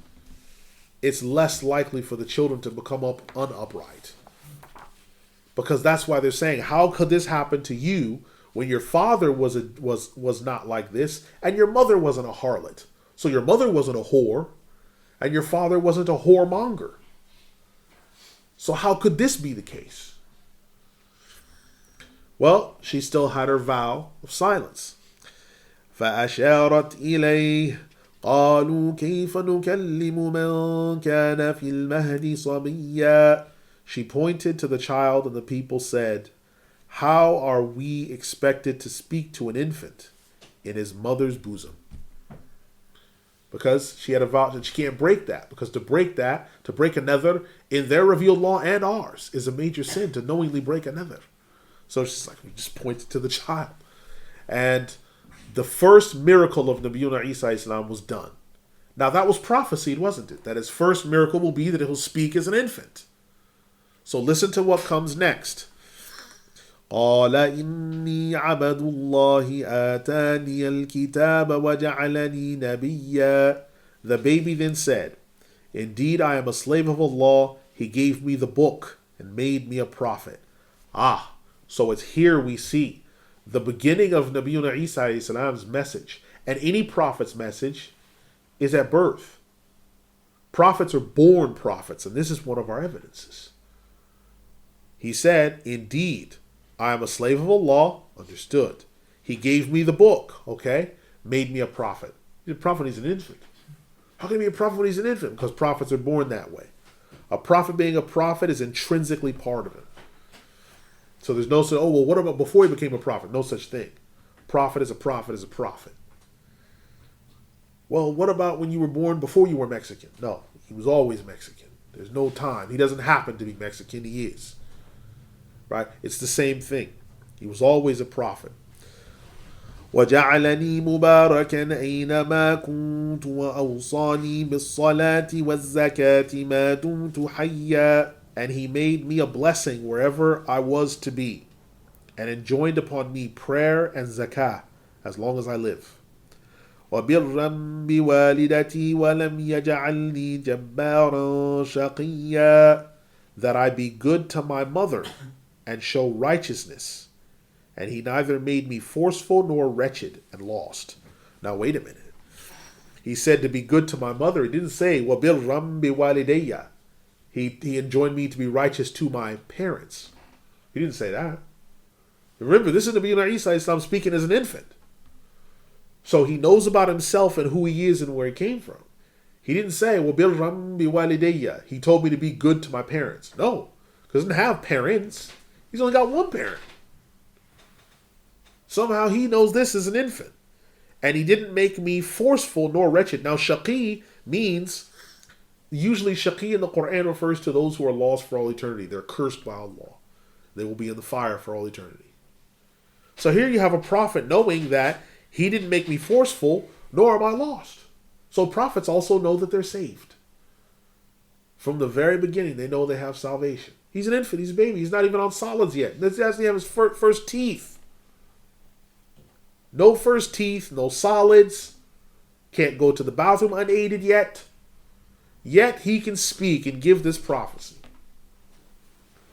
Speaker 1: it's less likely for the children to become unupright. Because that's why they're saying, how could this happen to you when your father was not like this and your mother wasn't a harlot? So your mother wasn't a whore and your father wasn't a whoremonger. So how could this be the case? Well, she still had her vow of silence. فَأَشَارَتْ إِلَيْهِ قَالُوا كَيْفَ نُكَلِّمُ مَنْ كَانَ فِي الْمَهْدِ صَبِيًّا. She pointed to the child and the people said, how are we expected to speak to an infant in his mother's bosom? Because she had a vow that she can't break that. Because to break a nether in their revealed law and ours is a major sin, to knowingly break a nether. So she's like, we just pointed to the child. And the first miracle of Nabiyuna Isa Islam was done. Now that was prophesied, wasn't it? That his first miracle will be that he'll speak as an infant. So listen to what comes next. قال إني عبد الله آتاني الكتاب وجعلني نبيا. The baby then said, indeed I am a slave of Allah. He gave me the book and made me a prophet. So it's here we see the beginning of Nabiyuna Isa Islam's message. And any prophet's message is at birth. Prophets are born prophets, and this is one of our evidences. He said, indeed, I am a slave of Allah, understood. He gave me the book, okay? Made me a prophet. He's a prophet, he's an infant. How can he be a prophet when he's an infant? Because prophets are born that way. A prophet being a prophet is intrinsically part of it. So there's no such, what about before he became a prophet? No such thing. Prophet is a prophet is a prophet. Well, what about when you were born before you were Mexican? No, he was always Mexican. There's no time. He doesn't happen to be Mexican, he is. Right? It's the same thing. He was always a prophet. وَجَعَلَنِي مُبَارَكًا أَيْنَمَا كُنْتُ وَأَوْصَانِي بِالصَّلَاةِ وَالزَّكَاةِ مَا دُمْتُ حَيًّا. And he made me a blessing wherever I was to be, and enjoined upon me prayer and zakah as long as I live. وَبِرًّا بِوَالِدَتِي وَلَمْ يَجْعَلْنِي جَبَّارًا شَقِيًّا. That I be good to my mother and show righteousness, and he neither made me forceful nor wretched and lost. Now wait a minute. He said to be good to my mother. He didn't say وَبِرًّا بِوَالِدَيَّ. He enjoined me to be righteous to my parents. He didn't say that. Remember, this is Nabi Isa Islam speaking as an infant. So he knows about himself and who he is and where he came from. He didn't say, وَبِرًّا بِوَالِدَيَّ. He told me to be good to my parents. No, because he doesn't have parents. He's only got one parent. Somehow he knows this as an infant. And he didn't make me forceful nor wretched. Now, shaqi means, usually shaqi in the Quran refers to those who are lost for all eternity. They're cursed by Allah. They will be in the fire for all eternity. So here you have a prophet knowing that he didn't make me forceful, nor am I lost. So prophets also know that they're saved. From the very beginning, they know they have salvation. He's an infant, he's a baby, he's not even on solids yet. He doesn't have his first teeth. No first teeth, no solids. Can't go to the bathroom unaided yet. Yet he can speak and give this prophecy.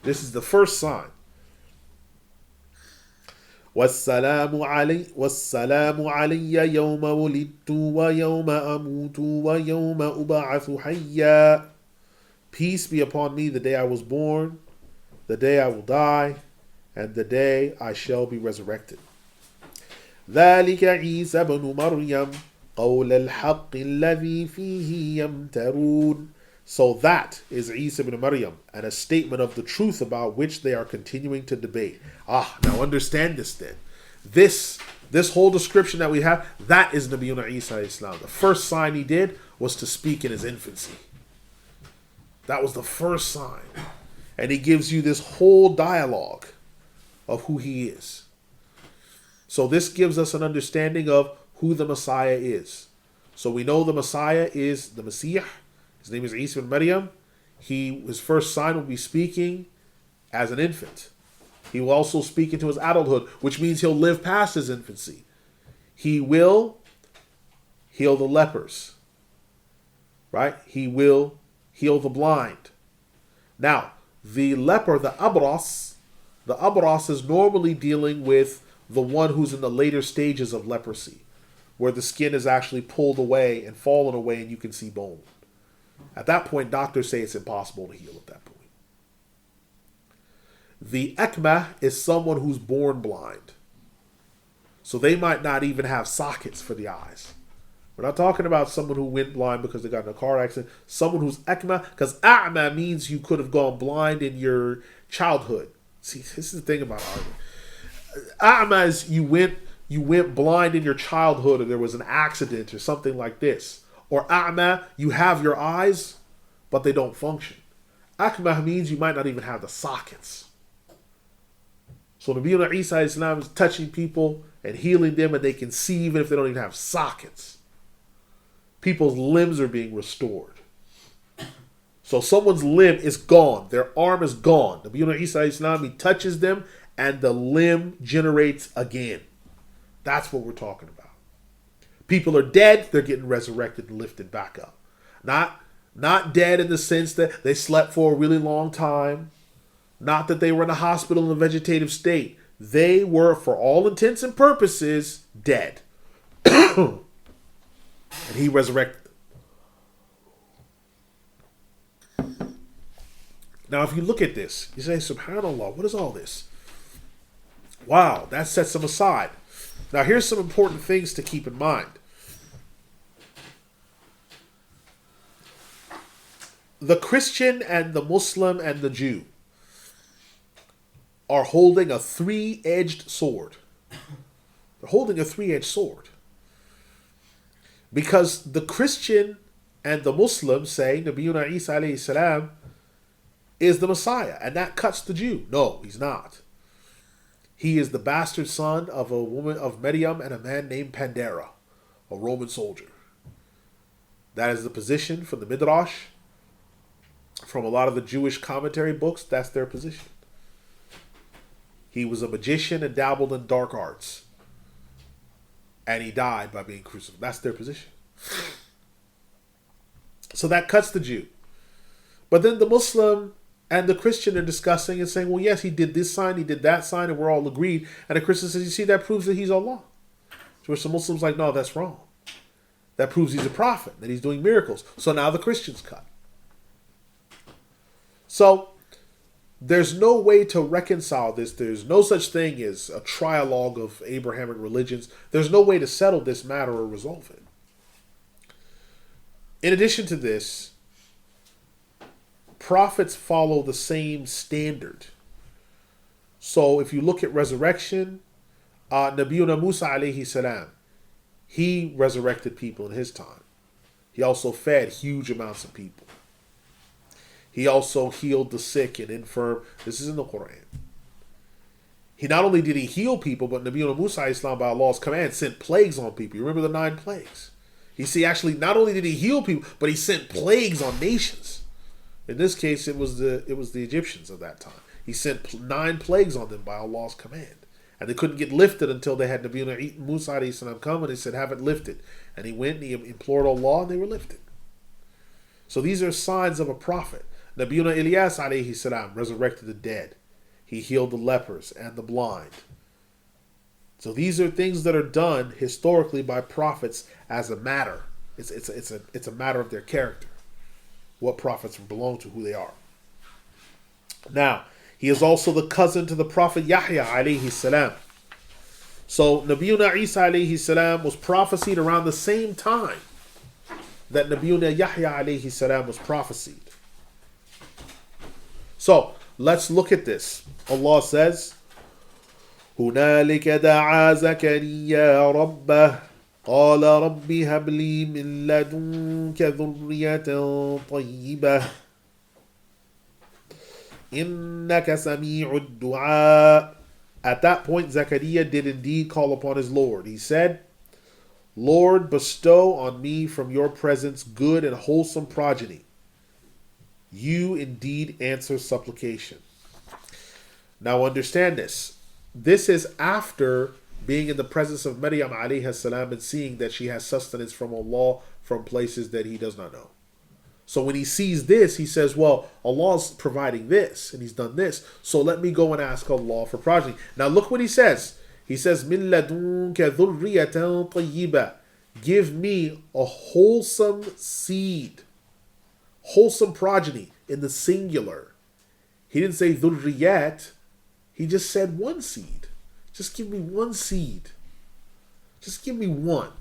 Speaker 1: This is the first sign. وَالسَّلَامُ عَلَيَّ يَوْمَ وُلِدتُّ وَيَوْمَ أَمُوتُ وَيَوْمَ أُبْعَثُ حَيًّا. Peace be upon me the day I was born, the day I will die, and the day I shall be resurrected. ذَلِكَ عِيسَى بْنُ مَرْيَمَ قَوْلَ الْحَقِّ الَّذِي فِيهِ يَمْتَرُونَ. So that is Isa ibn Maryam, and a statement of the truth about which they are continuing to debate. Now understand this then. This whole description that we have, that is Nabiyyuna Isa Islam. The first sign he did was to speak in his infancy. That was the first sign. And he gives you this whole dialogue of who he is. So this gives us an understanding of who the Messiah is. So we know the Messiah is the Messiah. His name is Isa ibn Maryam. His first sign will be speaking as an infant. He will also speak into his adulthood, which means he'll live past his infancy. He will heal the lepers. Right? He will heal the blind. Now, the leper, the abras is normally dealing with the one who's in the later stages of leprosy, where the skin is actually pulled away and fallen away and you can see bone. At that point, doctors say it's impossible to heal at that point. The ekmah is someone who's born blind. So they might not even have sockets for the eyes. We're not talking about someone who went blind because they got in a car accident. Someone who's ekmah, because a'ma means you could have gone blind in your childhood. See, this is the thing about argument. A'ma is you went blind in your childhood, or there was an accident or something like this. Or a'ma, you have your eyes, but they don't function. Akmah means you might not even have the sockets. So Nabi Isa Islam is touching people and healing them, and they can see even if they don't even have sockets. People's limbs are being restored. So someone's limb is gone. Their arm is gone. Nabi Isa Islam, he touches them, and the limb generates again. That's what we're talking about. People are dead, they're getting resurrected and lifted back up. Not dead in the sense that they slept for a really long time. Not that they were in a hospital in a vegetative state. They were, for all intents and purposes, dead. And he resurrected them. Now, if you look at this, you say, SubhanAllah, what is all this? Wow, that sets them aside. Now, here's some important things to keep in mind. The Christian and the Muslim and the Jew are holding a three-edged sword. They're holding a three-edged sword. Because the Christian and the Muslim say Nabiyuna Isa alayhi salam is the Messiah, and that cuts the Jew. No, he's not. He is the bastard son of a woman of Maryam and a man named Pandera, a Roman soldier. That is the position from the Midrash, from a lot of the Jewish commentary books. That's their position. He was a magician and dabbled in dark arts. And he died by being crucified. That's their position. So that cuts the Jew. But then the Muslim and the Christian are discussing and saying, well, yes, he did this sign, he did that sign, and we're all agreed. And the Christian says, you see, that proves that he's Allah. To which the Muslim's like, no, that's wrong. That proves he's a prophet, that he's doing miracles. So now the Christians cut. So there's no way to reconcile this. There's no such thing as a trialogue of Abrahamic religions. There's no way to settle this matter or resolve it. In addition to this, prophets follow the same standard. So if you look at resurrection, Nabiyuna Musa alayhi salam, he resurrected people in his time. He also fed huge amounts of people. He also healed the sick and infirm. This is in the Quran. He not only did he heal people, but Nabiyuna Musa Islam, by Allah's command, sent plagues on people. You remember the 9 plagues? You see, actually, not only did he heal people, but he sent plagues on nations. In this case, it was the Egyptians of that time. He sent 9 plagues on them by Allah's command. And they couldn't get lifted until they had Nabiyuna Musa Islam come, and they said, have it lifted. And he went and he implored Allah, and they were lifted. So these are signs of a prophet. Nabiyuna Ilyas alayhi salam resurrected the dead. He healed the lepers and the blind. So these are things that are done historically by prophets as a matter. It's a matter of their character. What prophets belong to, who they are. Now, he is also the cousin to the prophet Yahya alayhi salam. So Nabiyuna Isa alayhi salam was prophesied around the same time that Nabiyuna Yahya alayhi salam was prophesied. So, let's look at this. Allah says, هُنَالِكَ دَعَا زَكَرِيَّا رَبَّهُ قَالَ رَبِّ هَبْ لِي مِن لَّدُنكَ ذُرِّيَّةً طَيِّبَةً إِنَّكَ سَمِيعُ الدُّعَاءِ. At that point, Zechariah did indeed call upon his Lord. He said, Lord, bestow on me from your presence good and wholesome progeny. You indeed answer supplication. Now understand this. This is after being in the presence of Maryam alayhi salam and seeing that she has sustenance from Allah from places that he does not know. So when he sees this, he says, well, Allah's providing this and he's done this. So let me go and ask Allah for progeny. Now look what he says. He says, مِن لَدُنكَ ذُرِّيَّةً طَيِّبَةً. Give me a wholesome seed. Wholesome progeny in the singular. He didn't say dhurriyat. He just said one seed. Just give me one seed. Just give me one.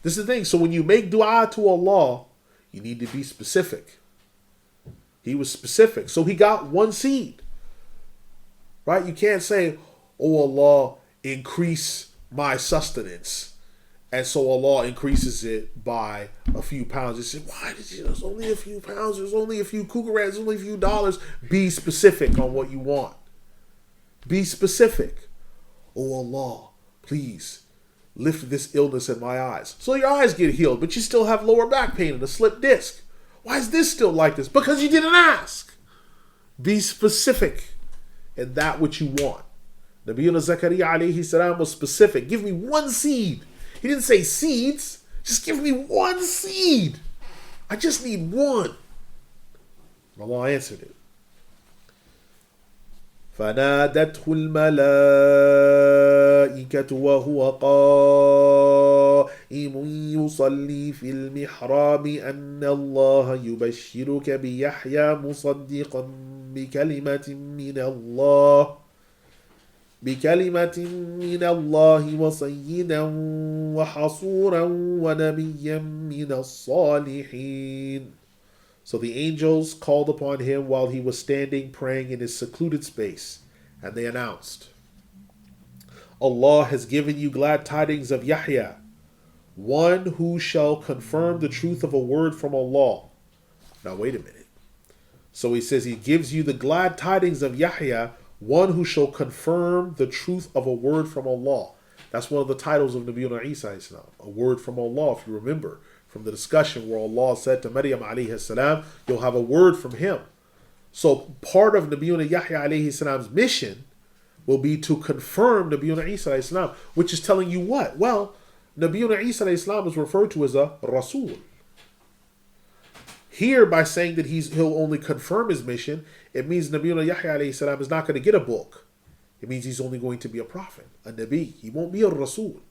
Speaker 1: This is the thing. So when you make dua to Allah, you need to be specific. He was specific. So he got one seed. Right? You can't say, oh Allah, increase my sustenance. And so Allah increases it by a few pounds. You say, why did you? There's only a few pounds. There's only a few kukarats. There's only a few dollars. Be specific on what you want. Be specific. Oh Allah, please lift this illness in my eyes. So your eyes get healed, but you still have lower back pain and a slipped disc. Why is this still like this? Because you didn't ask. Be specific in that which you want. Nabiyuna Zakaria alayhi salam was specific. Give me one seed. He didn't say seeds. Just give me one seed. I just need one. Allah answered it. فَنَادَتْهُ الْمَلَائِكَةُ وَهُوَ قَائِمٌ يُصَلِّي فِي الْمِحْرَابِ أَنَّ اللَّهَ يُبَشِّرُكَ بِيَحْيَى مُصَدِّقًا بِكَلِمَةٍ مِّنَ اللَّهِ وَسَيِّدًا وَحَصُورًا وَنَبِيًّا مِّنَ الصَّالِحِينَ. So the angels called upon him while he was standing praying in his secluded space, and they announced, Allah has given you glad tidings of Yahya, one who shall confirm the truth of a word from Allah. Now wait a minute. So he says he gives you the glad tidings of Yahya, one who shall confirm the truth of a word from Allah. That's one of the titles of Nabiyyuna Isa alayhi salam, a word from Allah. If you remember from the discussion where Allah said to Maryam alayhi salam, you'll have a word from him. So part of Nabiyyuna Yahya alayhi salam's mission will be to confirm Nabiyyuna Isa alayhi salam, which is telling you what? Well, Nabiyyuna Isa alayhi salam is referred to as a Rasul. Here, by saying that he'll only confirm his mission, it means Nabiyyuna Yahya alayhi salam is not going to get a book. It means he's only going to be a prophet, a Nabi. He won't be a Rasul.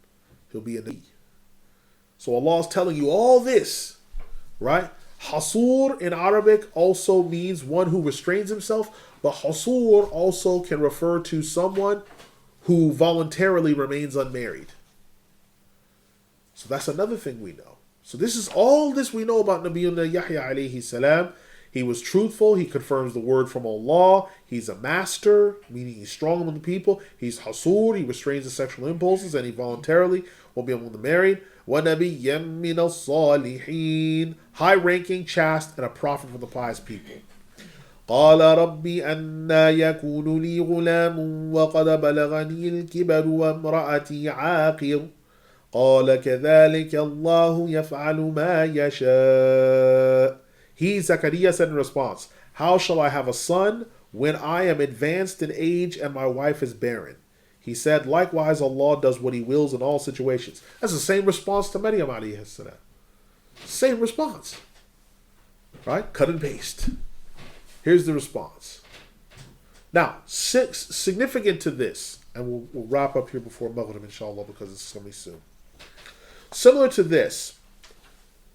Speaker 1: He'll be a Nabi. So Allah is telling you all this, right? Hasur in Arabic also means one who restrains himself, but Hasur also can refer to someone who voluntarily remains unmarried. So that's another thing we know. So this is all this we know about Nabiyyuna Yahya alayhi salam. He was truthful. He confirms the word from Allah. He's a master, meaning he's strong among the people. He's hasur. He restrains the sexual impulses, and he voluntarily will be among the married. وَنَبِيًّا مِّنَ الصَّالِحِينَ, high-ranking, chaste, and a prophet from the pious people. قال ربي أنا يكون لي غلام وقد بلغني الكبر وامرأتي عاقر قال كذلك الله يفعل ما يشاء. He, Zechariah, said in response, how shall I have a son when I am advanced in age and my wife is barren? He said, likewise Allah does what he wills in all situations. That's the same response to Maryam alayhi salam. Same response. Right? Cut and paste. Here's the response. Now, significant to this, and we'll wrap up here before Maghrib, inshallah, because it's coming soon. Similar to this,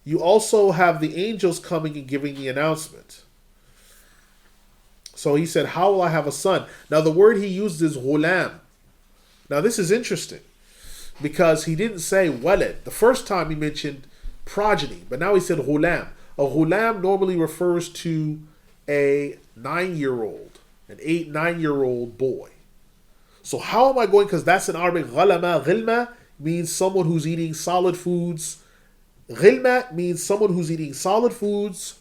Speaker 1: you also have the angels coming and giving the announcement. So he said, how will I have a son? Now the word he used is ghulam. Now this is interesting because he didn't say walad. The first time he mentioned progeny, but now he said ghulam. A ghulam normally refers to a 9-year-old, an 8-9-year-old boy. So how am I going, because that's in Arabic, ghalama, ghilma means someone who's eating solid foods. Ghilma means someone who's eating solid foods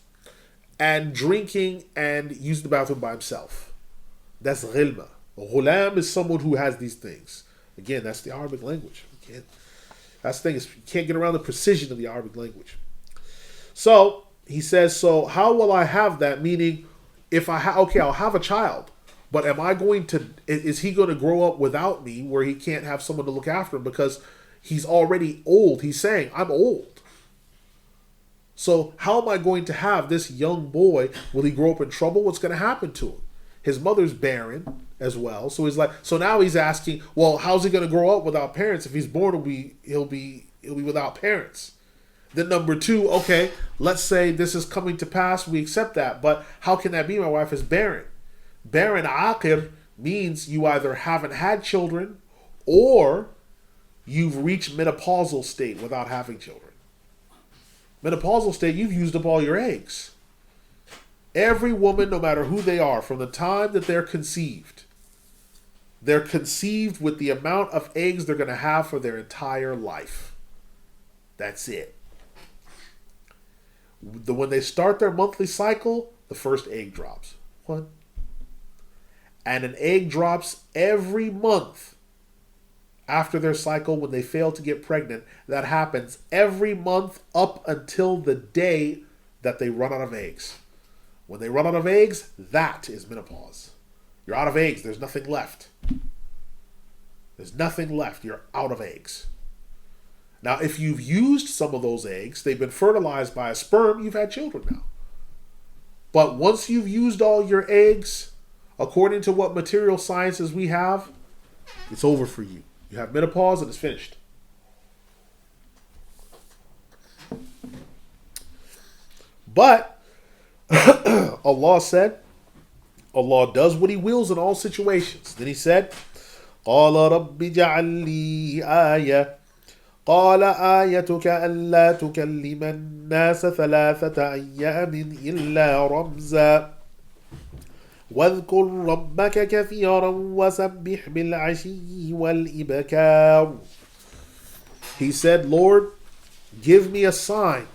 Speaker 1: and drinking and using the bathroom by himself. That's ghilma. A ghulam is someone who has these things. Again, that's the Arabic language. That's the thing, is you can't get around the precision of the Arabic language. So he says, so how will I have that? Meaning, if I'll have a child, but is he going to grow up without me where he can't have someone to look after him because he's already old? He's saying, I'm old. So how am I going to have this young boy? Will he grow up in trouble? What's going to happen to him? His mother's barren as well. So so now he's asking, well, how's he going to grow up without parents? If he's born, he'll be without parents. Then number two, okay, let's say this is coming to pass. We accept that. But how can that be? My wife is barren. Barren, aqir, means you either haven't had children or you've reached menopausal state without having children. Menopausal state, you've used up all your eggs. Every woman, no matter who they are, from the time that they're conceived with the amount of eggs they're going to have for their entire life. That's it. When they start their monthly cycle, the first egg drops. One. And an egg drops every month after their cycle when they fail to get pregnant. That happens every month up until the day that they run out of eggs. When they run out of eggs, that is menopause. You're out of eggs. There's nothing left. There's nothing left. You're out of eggs. Now, if you've used some of those eggs, they've been fertilized by a sperm, you've had children now. But once you've used all your eggs, according to what material sciences we have, it's over for you. You have menopause and it's finished. But Allah said, Allah does what he wills in all situations. Then he said, قَالَ رَبِّ اجْعَل لِّي آيَةً قال آيتك ألا تكلم الناس 3 أيام إلا رمزا واذكر ربك كثيرا وسبح بالعشي والإبكار. He said, Lord, give me a sign.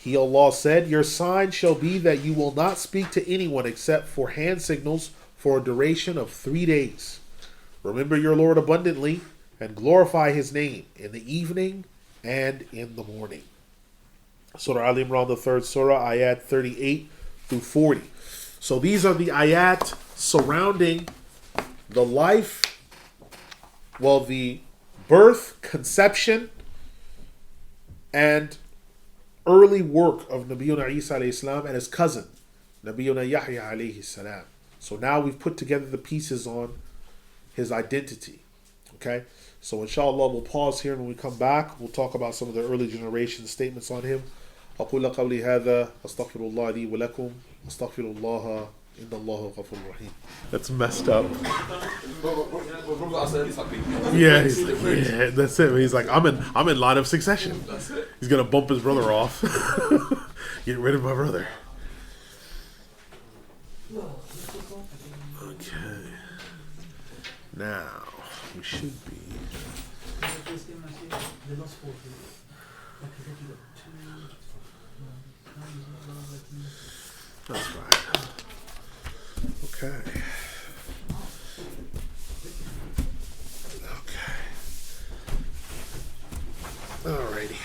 Speaker 1: Allah said, your sign shall be that you will not speak to anyone except for hand signals for a duration of 3 days. Remember your Lord abundantly and glorify his name in the evening and in the morning. Surah Al-Imran, the 3rd surah, ayat 38 through 40. So these are the ayat surrounding the life, the birth, conception, and early work of Nabiyuna Isa alayhi salam and his cousin, Nabiyuna Yahya alayhi salam. So now we've put together the pieces on his identity. Okay? So inshallah we'll pause here, and when we come back, we'll talk about some of the early generation statements on him. أقول قولي هذا أستغفر الله لي ولكم أستغفر الله إن الله غفور رحيم. That's messed up. Yeah, that's it. He's like, I'm in line of succession. He's gonna bump his brother off. Get rid of my brother. Okay. Now we should be. That's right. Okay. Alrighty.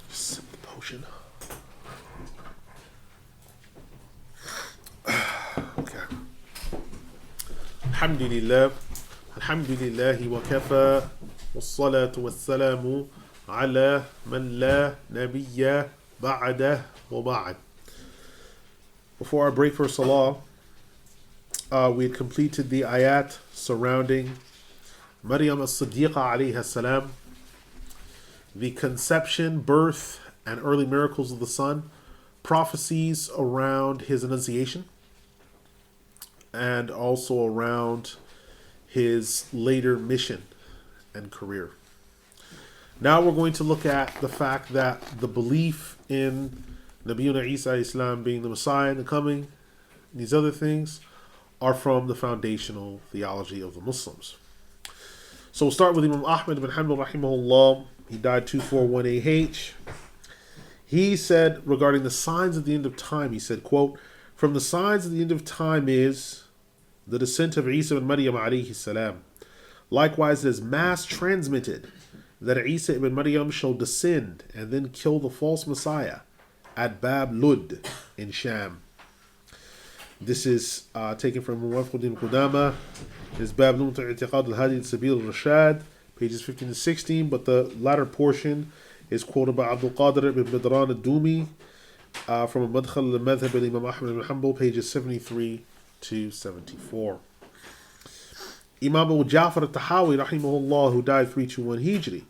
Speaker 1: Just sip the potion. Okay. Alhamdulillah. Alhamdulillahi wa kafa. Wassalatu wassalamu ala man la nabiyya ba'dah wa ba'd. Before our break for Salah, we had completed the ayat surrounding Maryam as-Siddiqa alayha salam, the conception, birth, and early miracles of the Son, prophecies around his annunciation, and also around his later mission and career. Now we're going to look at the fact that the belief in Nabiyuna Isa Islam being the Messiah and the coming, and these other things, are from the foundational theology of the Muslims. So we'll start with Imam Ahmad ibn Hanbal rahimahullah. He died 241 AH. He said regarding the signs of the end of time, he said, quote, from the signs of the end of time is the descent of Isa ibn Maryam alayhi salam. Likewise, it is mass transmitted that Isa ibn Maryam shall descend and then kill the false Messiah at Bab Lud in Sham. This is taken from Muwafaquddin Qudama, his Bab Lumta I'tiqad al-Hadi Sabil al-Rashad, pages 15 to 16, but the latter portion is quoted by Abdul Qadir ibn Badran al-Dumi from a Madkhal al-Madhab al-Imam Ahmad ibn Hanbal, pages 73 to 74. Imam Abu Ja'far al-Tahawi rahimahullah, who died 321 Hijri,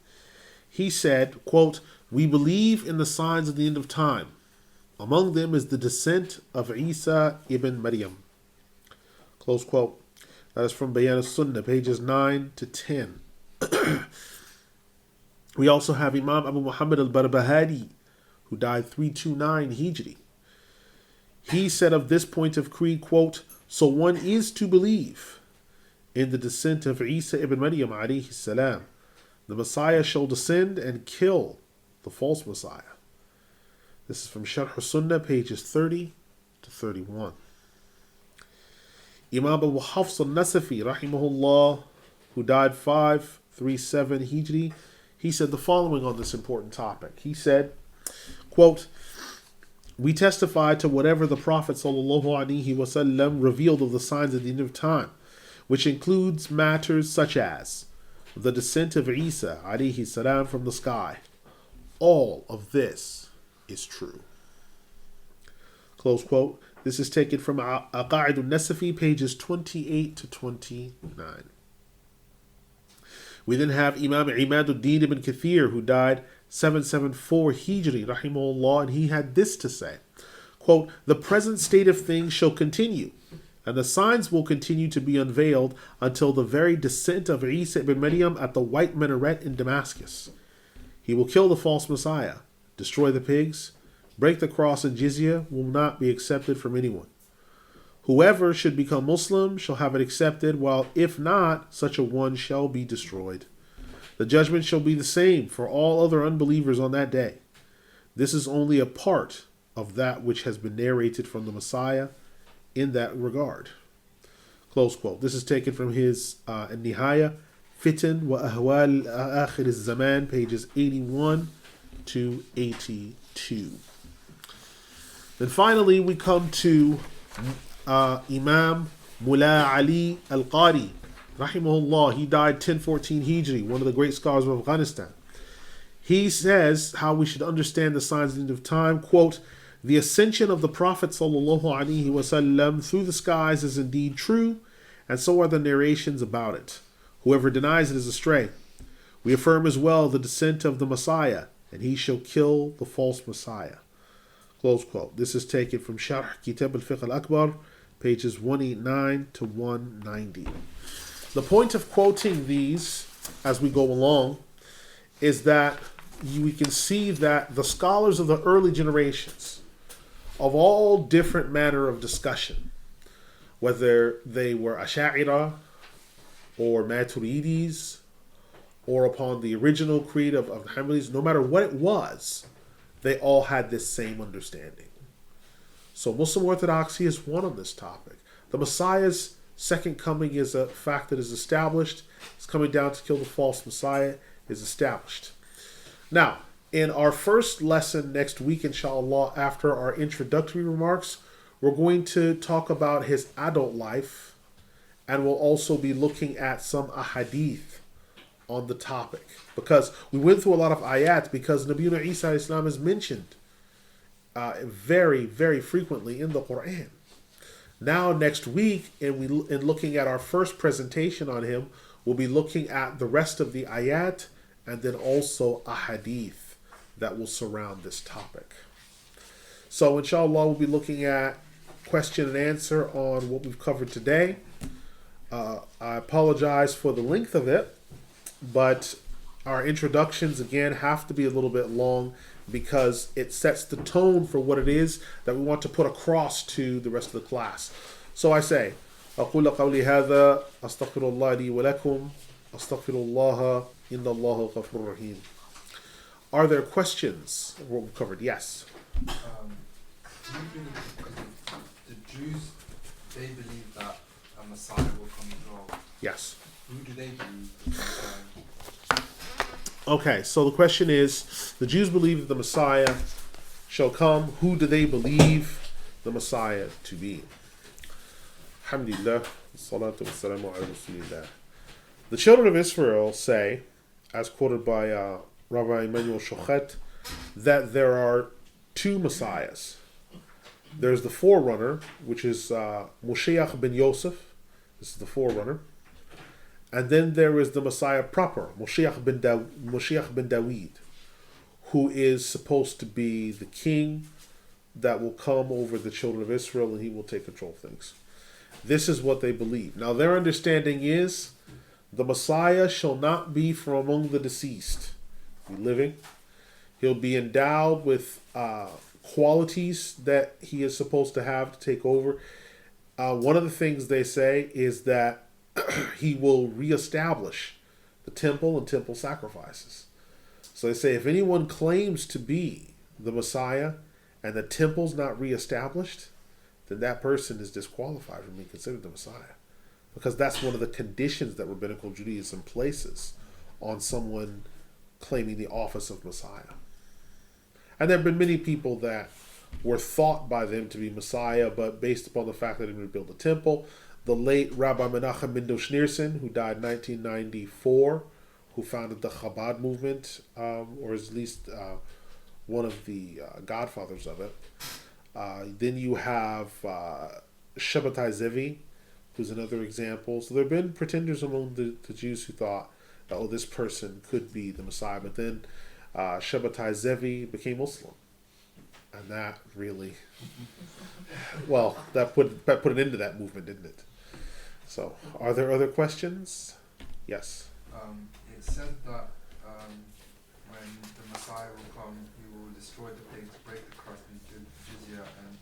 Speaker 1: he said, quote, we believe in the signs of the end of time. Among them is the descent of Isa ibn Maryam. Close quote. That is from Bayan al-Sunnah, pages 9 to 10. We also have Imam Abu Muhammad al-Barbahari, who died 329 Hijri. He said of this point of creed, quote, so one is to believe in the descent of Isa ibn Maryam alayhi salam. The Messiah shall descend and kill the false Messiah. This is from Sharh al-Sunnah, pages 30 to 31. Imam Abu Hafs al-Nasafi, rahimahullah, who died 537 Hijri, he said the following on this important topic. He said, quote, we testify to whatever the Prophet ﷺ revealed of the signs of the end of time, which includes matters such as the descent of Isa alayhi salam from the sky. All of this is true. Close quote. This is taken from Aqa'id al-Nasafi, pages 28 to 29. We then have Imam Imaduddin ibn Kathir, who died 774 Hijri, rahimahullah, and he had this to say, quote, the present state of things shall continue, and the signs will continue to be unveiled until the very descent of Isa ibn Maryam at the white minaret in Damascus. He will kill the false Messiah, destroy the pigs, break the cross, and jizya will not be accepted from anyone. Whoever should become Muslim shall have it accepted, while if not, such a one shall be destroyed. The judgment shall be the same for all other unbelievers on that day. This is only a part of that which has been narrated from the Messiah in that regard. Close quote. This is taken from his Nihaya, Fitan wa Ahwal Akhir al-Zaman, pages 81 to 82. Then finally we come to Imam Mullah Ali Al-Qari, rahimahullah. He died 1014 Hijri, one of the great scholars of Afghanistan. He says how we should understand the signs of the end of time. Quote, the ascension of the Prophet ﷺ through the skies is indeed true, and so are the narrations about it. Whoever denies it is astray. We affirm as well the descent of the Messiah, and he shall kill the false Messiah. Close quote. This is taken from Sharh Kitab al-Fiqh al-Akbar, pages 189 to 190. The point of quoting these as we go along is that we can see that the scholars of the early generations, of all different manner of discussion, whether they were Ash'ira or Maturidis or upon the original creed of the Hanbalis, no matter what it was, they all had this same understanding. So Muslim orthodoxy is one on this topic. The Messiah's second coming is a fact that is established. It's coming down to kill the false Messiah is established. Now, in our first lesson next week, inshallah, after our introductory remarks, we're going to talk about his adult life, and we'll also be looking at some ahadith on the topic. Because we went through a lot of ayat, because Nabiuna Isa Islam is mentioned very, very frequently in the Quran. Now, next week, in looking at our first presentation on him, we'll be looking at the rest of the ayat, and then also a hadith that will surround this topic. So inshallah, we'll be looking at question and answer on what we've covered today. I apologize for the length of it, but our introductions, again, have to be a little bit long because it sets the tone for what it is that we want to put across to the rest of the class. So I say, أقول قولي هذا أستغفر الله لي ولكم أستغفر الله إن الله غفور رحيم. Are there questions of what we've covered? Yes.
Speaker 2: The Jews, they believe that a Messiah will come as well.
Speaker 1: Yes.
Speaker 2: Who do they believe is the Messiah?
Speaker 1: Okay, so the question is, the Jews believe that the Messiah shall come. Who do they believe the Messiah to be? Alhamdulillah, salatu wassalamu ala rasulillah. The children of Israel say, as quoted by Rabbi Emmanuel Shochet, that there are two Messiahs. There's the forerunner, which is Moshiach ben Yosef. This is the forerunner. And then there is the Messiah proper, Moshiach ben Dawid, who is supposed to be the king that will come over the children of Israel, and he will take control of things. This is what they believe. Now, their understanding is the Messiah shall not be from among the deceased, be living. He'll be endowed with qualities that he is supposed to have to take over. One of the things they say is that he will reestablish the temple and temple sacrifices. So they say if anyone claims to be the Messiah and the temple's not reestablished, then that person is disqualified from being considered the Messiah. Because that's one of the conditions that Rabbinical Judaism places on someone claiming the office of Messiah. And there have been many people that were thought by them to be Messiah, but based upon the fact that they didn't build the temple. The late Rabbi Menachem Mendel Schneerson, who died in 1994, who founded the Chabad movement, or at least one of the godfathers of it. Then you have Shabbatai Zevi, who's another example. So there have been pretenders among the Jews who thought, oh, this person could be the Messiah. But then Shabbatai Zevi became Muslim. And that really, well, that put an end to that movement, didn't it? So, are there other questions? Yes.
Speaker 2: It said that when the Messiah will come, he will destroy the pigs, break the crust, and give jizya, and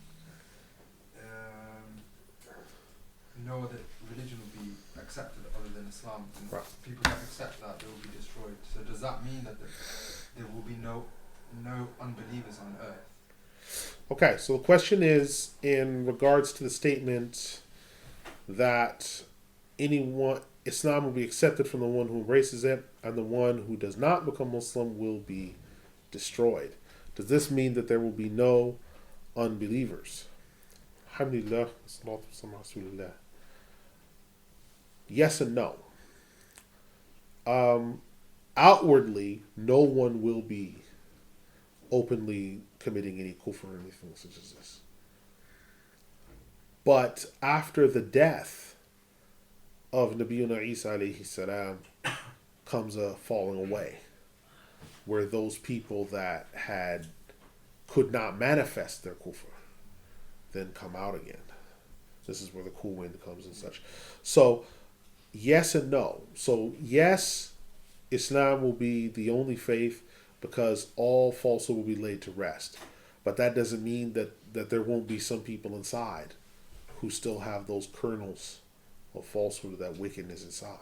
Speaker 2: no other religion will be accepted other than Islam. And
Speaker 1: right.
Speaker 2: People that accept that, they will be destroyed. So does that mean that there will be no unbelievers on earth?
Speaker 1: Okay, so the question is in regards to the statement that anyone Islam will be accepted from the one who embraces it, and the one who does not become Muslim will be destroyed. Does this mean that there will be no unbelievers? Alhamdulillah, salatu wassalamu ala rasulillah. Yes and no. Outwardly, no one will be openly committing any kufr or anything such as this. But after the death of Nabiyuna Isa alayhi salam comes a falling away, where those people that could not manifest their kufr then come out again. This is where the cool wind comes and such. So, yes and no. So, yes, Islam will be the only faith because all falsehood will be laid to rest. But that doesn't mean that there won't be some people inside who still have those kernels of falsehood, that wickedness inside.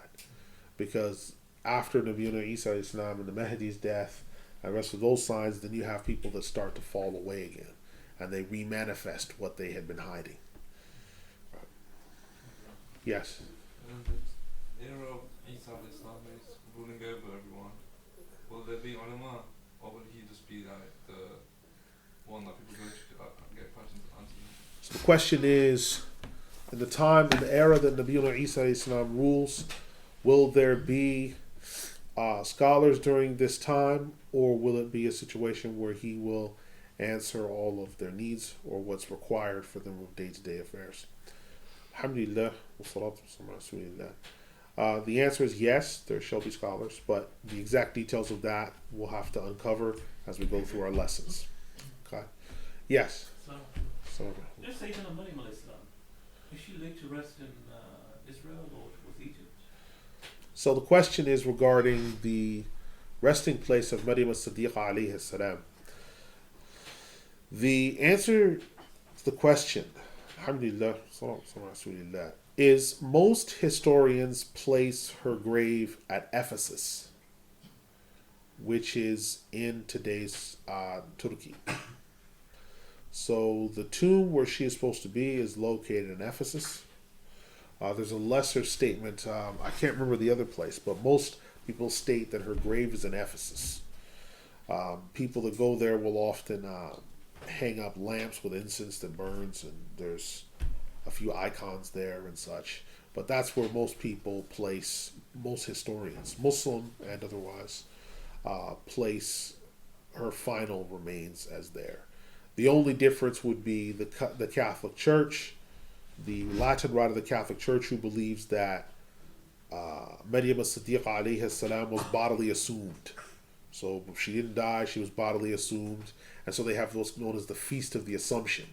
Speaker 1: Because after Nabiyuna Isa Islam and the Mahdi's death and the rest of those signs, then you have people that start to fall away again. And they remanifest what they had been hiding. Yes?
Speaker 3: The era of Isa Islam is ruling over everyone. Will there be ulama, or will he just be like the one that people go to get questions answered?
Speaker 1: So the question is, in the era that Nabiyuna Isa Islam rules, will there be scholars during this time, or will it be a situation where he will answer all of their needs or what's required for them with day-to-day affairs? Alhamdulillah, wa salatu wa rasulillah. The answer is yes, there shall be scholars, but the exact details of that we'll have to uncover as we go through our lessons. Okay? Yes? So,
Speaker 4: Just Sayyidina Maryam alayhi salam, is she laid to rest in Israel or with Egypt?
Speaker 1: so the question is regarding the resting place of Maryam as-Siddiqa alayhi salam. The answer to the question, alhamdulillah, is most historians place her grave at Ephesus, which is in today's Turkey. So the tomb where she is supposed to be is located in Ephesus. There's a lesser statement, I can't remember the other place, but most people state that her grave is in Ephesus. People that go there will often hang up lamps with incense that burns, and there's a few icons there and such. But that's where most people place, most historians, Muslim and otherwise, place her final remains as there. The only difference would be the Catholic Church, the Latin rite of the Catholic Church, who believes that Maryam as-Siddiqa alayhi salam was bodily assumed. So if she didn't die, she was bodily assumed. And so they have what's known as the Feast of the Assumption.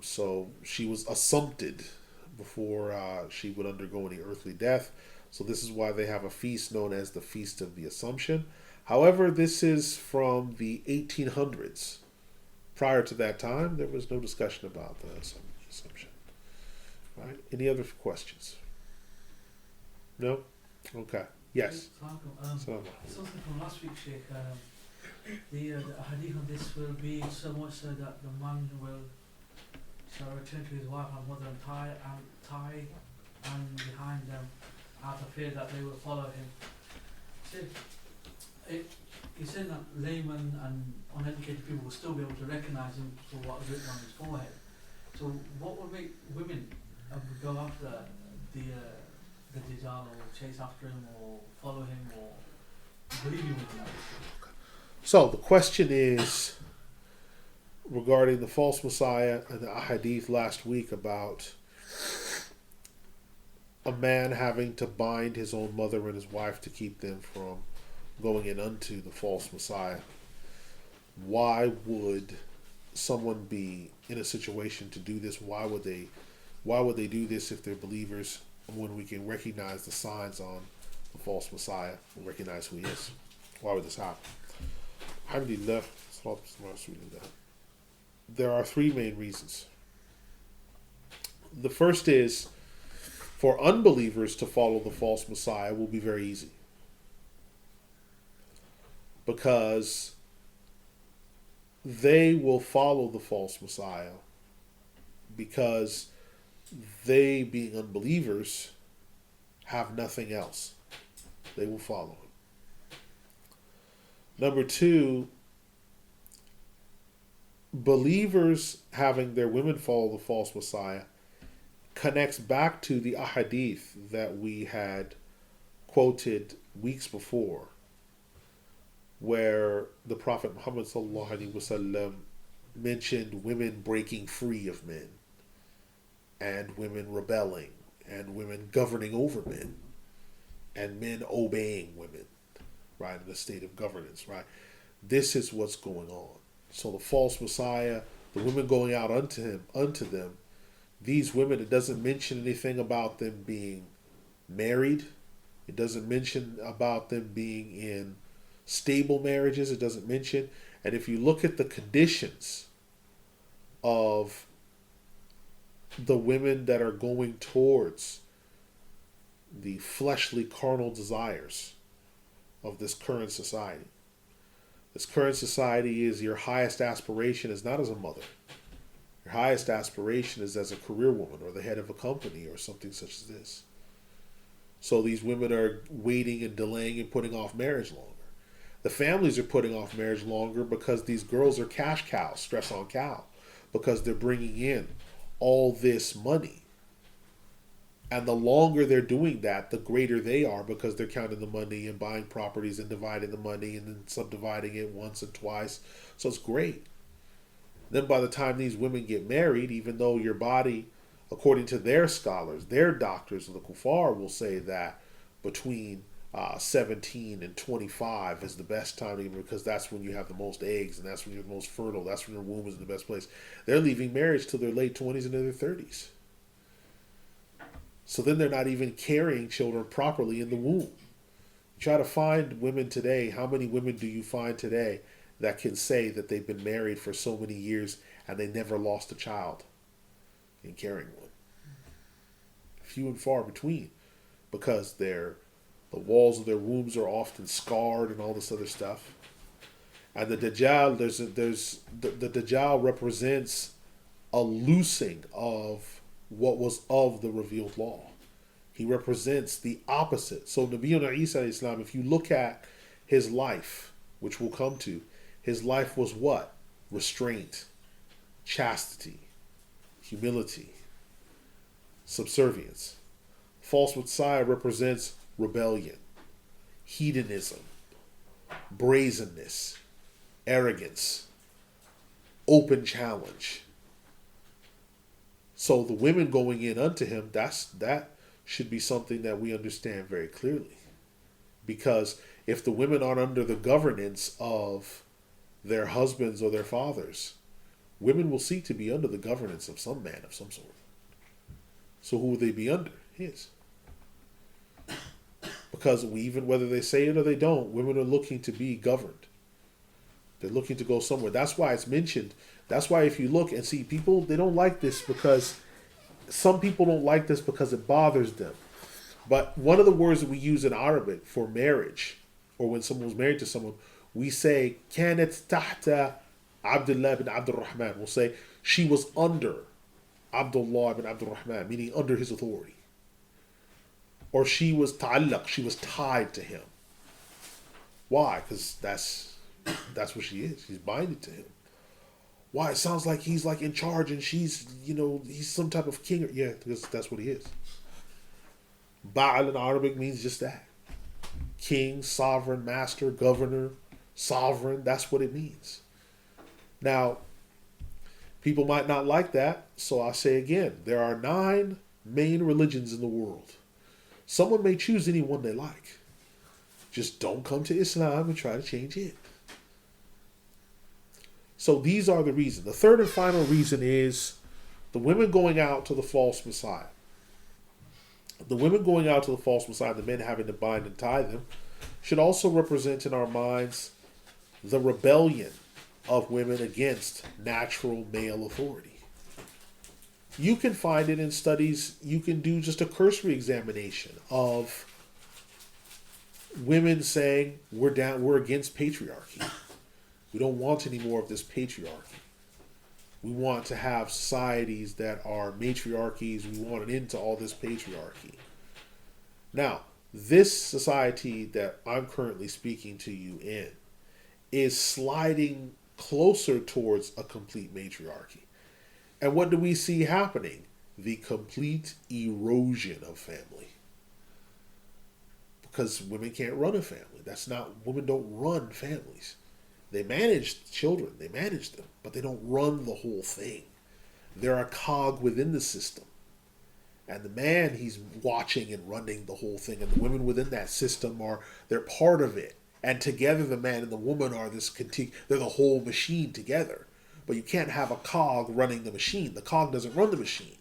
Speaker 1: So she was assumpted before she would undergo any earthly death. So this is why they have a feast known as the Feast of the Assumption. However, this is from the 1800s. Prior to that time, there was no discussion about the assumption. Right? Any other questions? No? Okay. Yes.
Speaker 4: Something from last week, Shaikh. The hadith on this will be so much so that the man shall return to his wife and mother and tie and behind them out of fear that they will follow him. So he's saying that laymen and uneducated people will still be able to recognize him for what is written on his forehead. So what would make women go after the Dajjal, or chase after him, or follow him, or believe him in that?
Speaker 1: So the question is regarding the false messiah and the hadith last week about a man having to bind his own mother and his wife to keep them from going in unto the false messiah. Why would someone be in a situation to do this? Why would they do this if they're believers, when we can recognize the signs on the false messiah and recognize who he is? Why would this happen? Alhamdulillah, there are three main reasons. The first is, for unbelievers to follow the false messiah will be very easy, because they will follow the false Messiah because they, being unbelievers, have nothing else. They will follow him. Number two, believers having their women follow the false Messiah connects back to the ahadith that we had quoted weeks before, where the Prophet Muhammad ﷺ mentioned women breaking free of men, and women rebelling, and women governing over men, and men obeying women, right, in a state of governance, right? This is what's going on. So the false Messiah, the women going out unto them, these women, it doesn't mention anything about them being married. It doesn't mention about them being in stable marriages. It doesn't mention. And if you look at the conditions of the women that are going towards the fleshly carnal desires of this current society, this current society is your highest aspiration is not as a mother. Your highest aspiration is as a career woman or the head of a company or something such as this. So these women are waiting and delaying and putting off marriage longer. The families are putting off marriage longer because these girls are cash cows, stress on cow, because they're bringing in all this money. And the longer they're doing that, the greater they are because they're counting the money and buying properties and dividing the money and then subdividing it once and twice. So it's great. Then by the time these women get married, even though your body, according to their scholars, their doctors of the kuffar will say that between 17 and 25 is the best time to, because that's when you have the most eggs and that's when you're the most fertile. That's when your womb is in the best place. They're leaving marriage till their late 20s and their 30s. So then they're not even carrying children properly in the womb. You try to find women today. How many women do you find today that can say that they've been married for so many years and they never lost a child in carrying one? Few and far between, because the walls of their wombs are often scarred and all this other stuff. And the Dajjal, the Dajjal represents a loosing of what was of the revealed law. He represents the opposite. So Nabiyyuna Isa alayhi salam, if you look at his life, which we'll come to, his life was what? Restraint, chastity, humility, subservience. False Messiah represents rebellion, hedonism, brazenness, arrogance, open challenge. So the women going in unto him, that should be something that we understand very clearly. Because if the women aren't under the governance of their husbands or their fathers, women will seek to be under the governance of some man of some sort. So who will they be under? His. Because even whether they say it or they don't, women are looking to be governed. They're looking to go somewhere. That's why it's mentioned. That's why if you look and see people, they don't like this because some people don't like this because it bothers them. But one of the words that we use in Arabic for marriage, or when someone was married to someone, we say, كانت تحت Abdullah ibn Abdul Rahman. We'll say, she was under Abdullah ibn Abdul Rahman, meaning under his authority. Or she was ta'allaq, she was tied to him. Why? Because that's what she is. She's binded to him. Why? It sounds like he's like in charge and she's, he's some type of king. Yeah, because that's what he is. Ba'al in Arabic means just that. King, sovereign, master, governor, sovereign. That's what it means. Now, people might not like that, so I say again, there are 9 main religions in the world. Someone may choose any one they like. Just don't come to Islam and try to change it. So these are the reasons. The third and final reason is the women going out to the false Messiah. The women going out to the false Messiah, the men having to bind and tie them, should also represent in our minds the rebellion of women against natural male authority. You can find it in studies. You can do just a cursory examination of women saying we're against patriarchy. We don't want any more of this patriarchy. We want to have societies that are matriarchies. We want an end to all this patriarchy. Now, this society that I'm currently speaking to you in is sliding closer towards a complete matriarchy. And what do we see happening? The complete erosion of family. Because women can't run a family. Women don't run families. They manage children, they manage them, but they don't run the whole thing. They're a cog within the system. And the man, he's watching and running the whole thing. And the women within that system they're part of it. And together the man and the woman are they're the whole machine together. But you can't have a cog running the machine. The cog doesn't run the machine.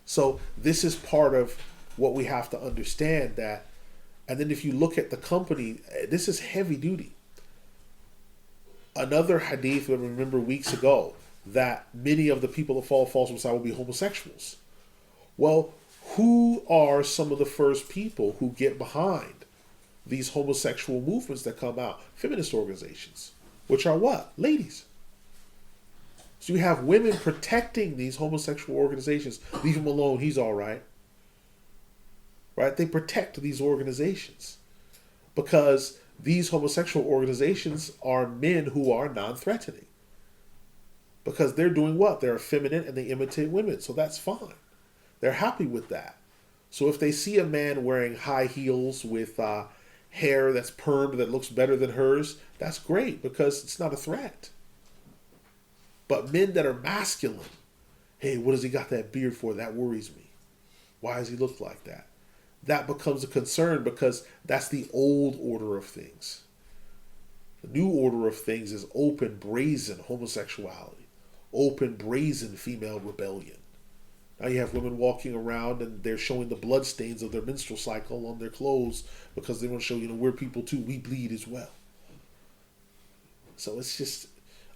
Speaker 1: So this is part of what we have to understand that. And then if you look at the company, this is heavy duty. Another hadith we remember weeks ago, that many of the people that follow false messiah will be homosexuals. Well, who are some of the first people who get behind these homosexual movements that come out? Feminist organizations, which are what? Ladies. So you have women protecting these homosexual organizations. Leave him alone, he's all right. Right? They protect these organizations because these homosexual organizations are men who are non-threatening. Because they're doing what? They're effeminate and they imitate women. So that's fine. They're happy with that. So if they see a man wearing high heels with hair that's permed that looks better than hers, that's great because it's not a threat. But men that are masculine, hey, what has he got that beard for? That worries me. Why does he look like that? That becomes a concern because that's the old order of things. The new order of things is open, brazen homosexuality, open, brazen female rebellion. Now you have women walking around and they're showing the bloodstains of their menstrual cycle on their clothes because they want to show, we're people too, we bleed as well. So it's just,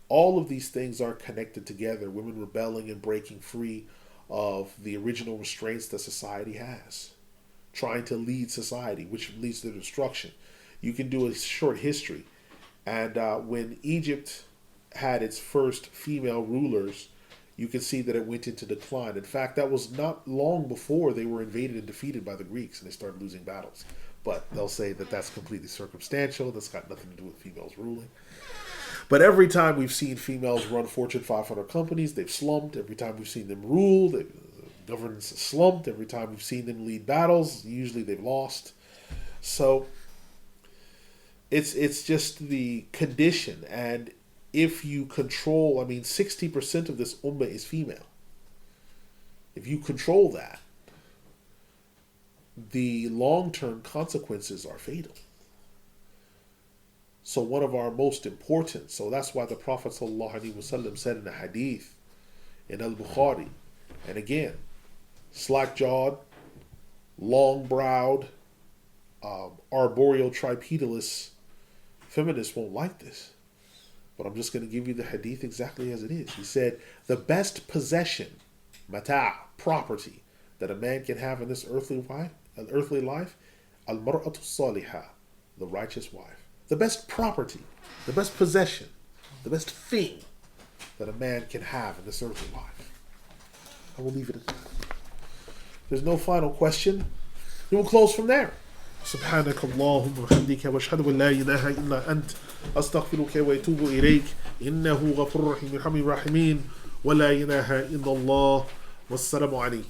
Speaker 1: all of these things are connected together. Women rebelling and breaking free of the original restraints that society has. Trying to lead society, which leads to destruction. You can do a short history. And when Egypt had its first female rulers, you can see that it went into decline. In fact, that was not long before they were invaded and defeated by the Greeks and they started losing battles. But they'll say that that's completely circumstantial. That's got nothing to do with females ruling. But every time we've seen females run Fortune 500 companies, they've slumped. Every time we've seen them rule, governance has slumped. Every time we've seen them lead battles, usually they've lost. So it's just the condition. And if you control, 60% of this ummah is female. If you control that, the long-term consequences are fatal. So one of our most important, so that's why the Prophet ﷺ said in a hadith in Al-Bukhari, and again, slack-jawed, long-browed, arboreal tripedalist feminists won't like this. But I'm just going to give you the hadith exactly as it is. He said, the best possession, mata', property, that a man can have in this earthly life, al-mar'atu salihah, the righteous wife. The best property, the best possession, the best thing that a man can have in this earthly life. I will leave it at that. There's no final question. We will close from there. سبحانك اللهم وبحمدك واشهد ان لا اله الا انت استغفرك واتوب اليك انه غفور رحيم الرحمن الرحيم ولا اله الا الله والسلام عليكم.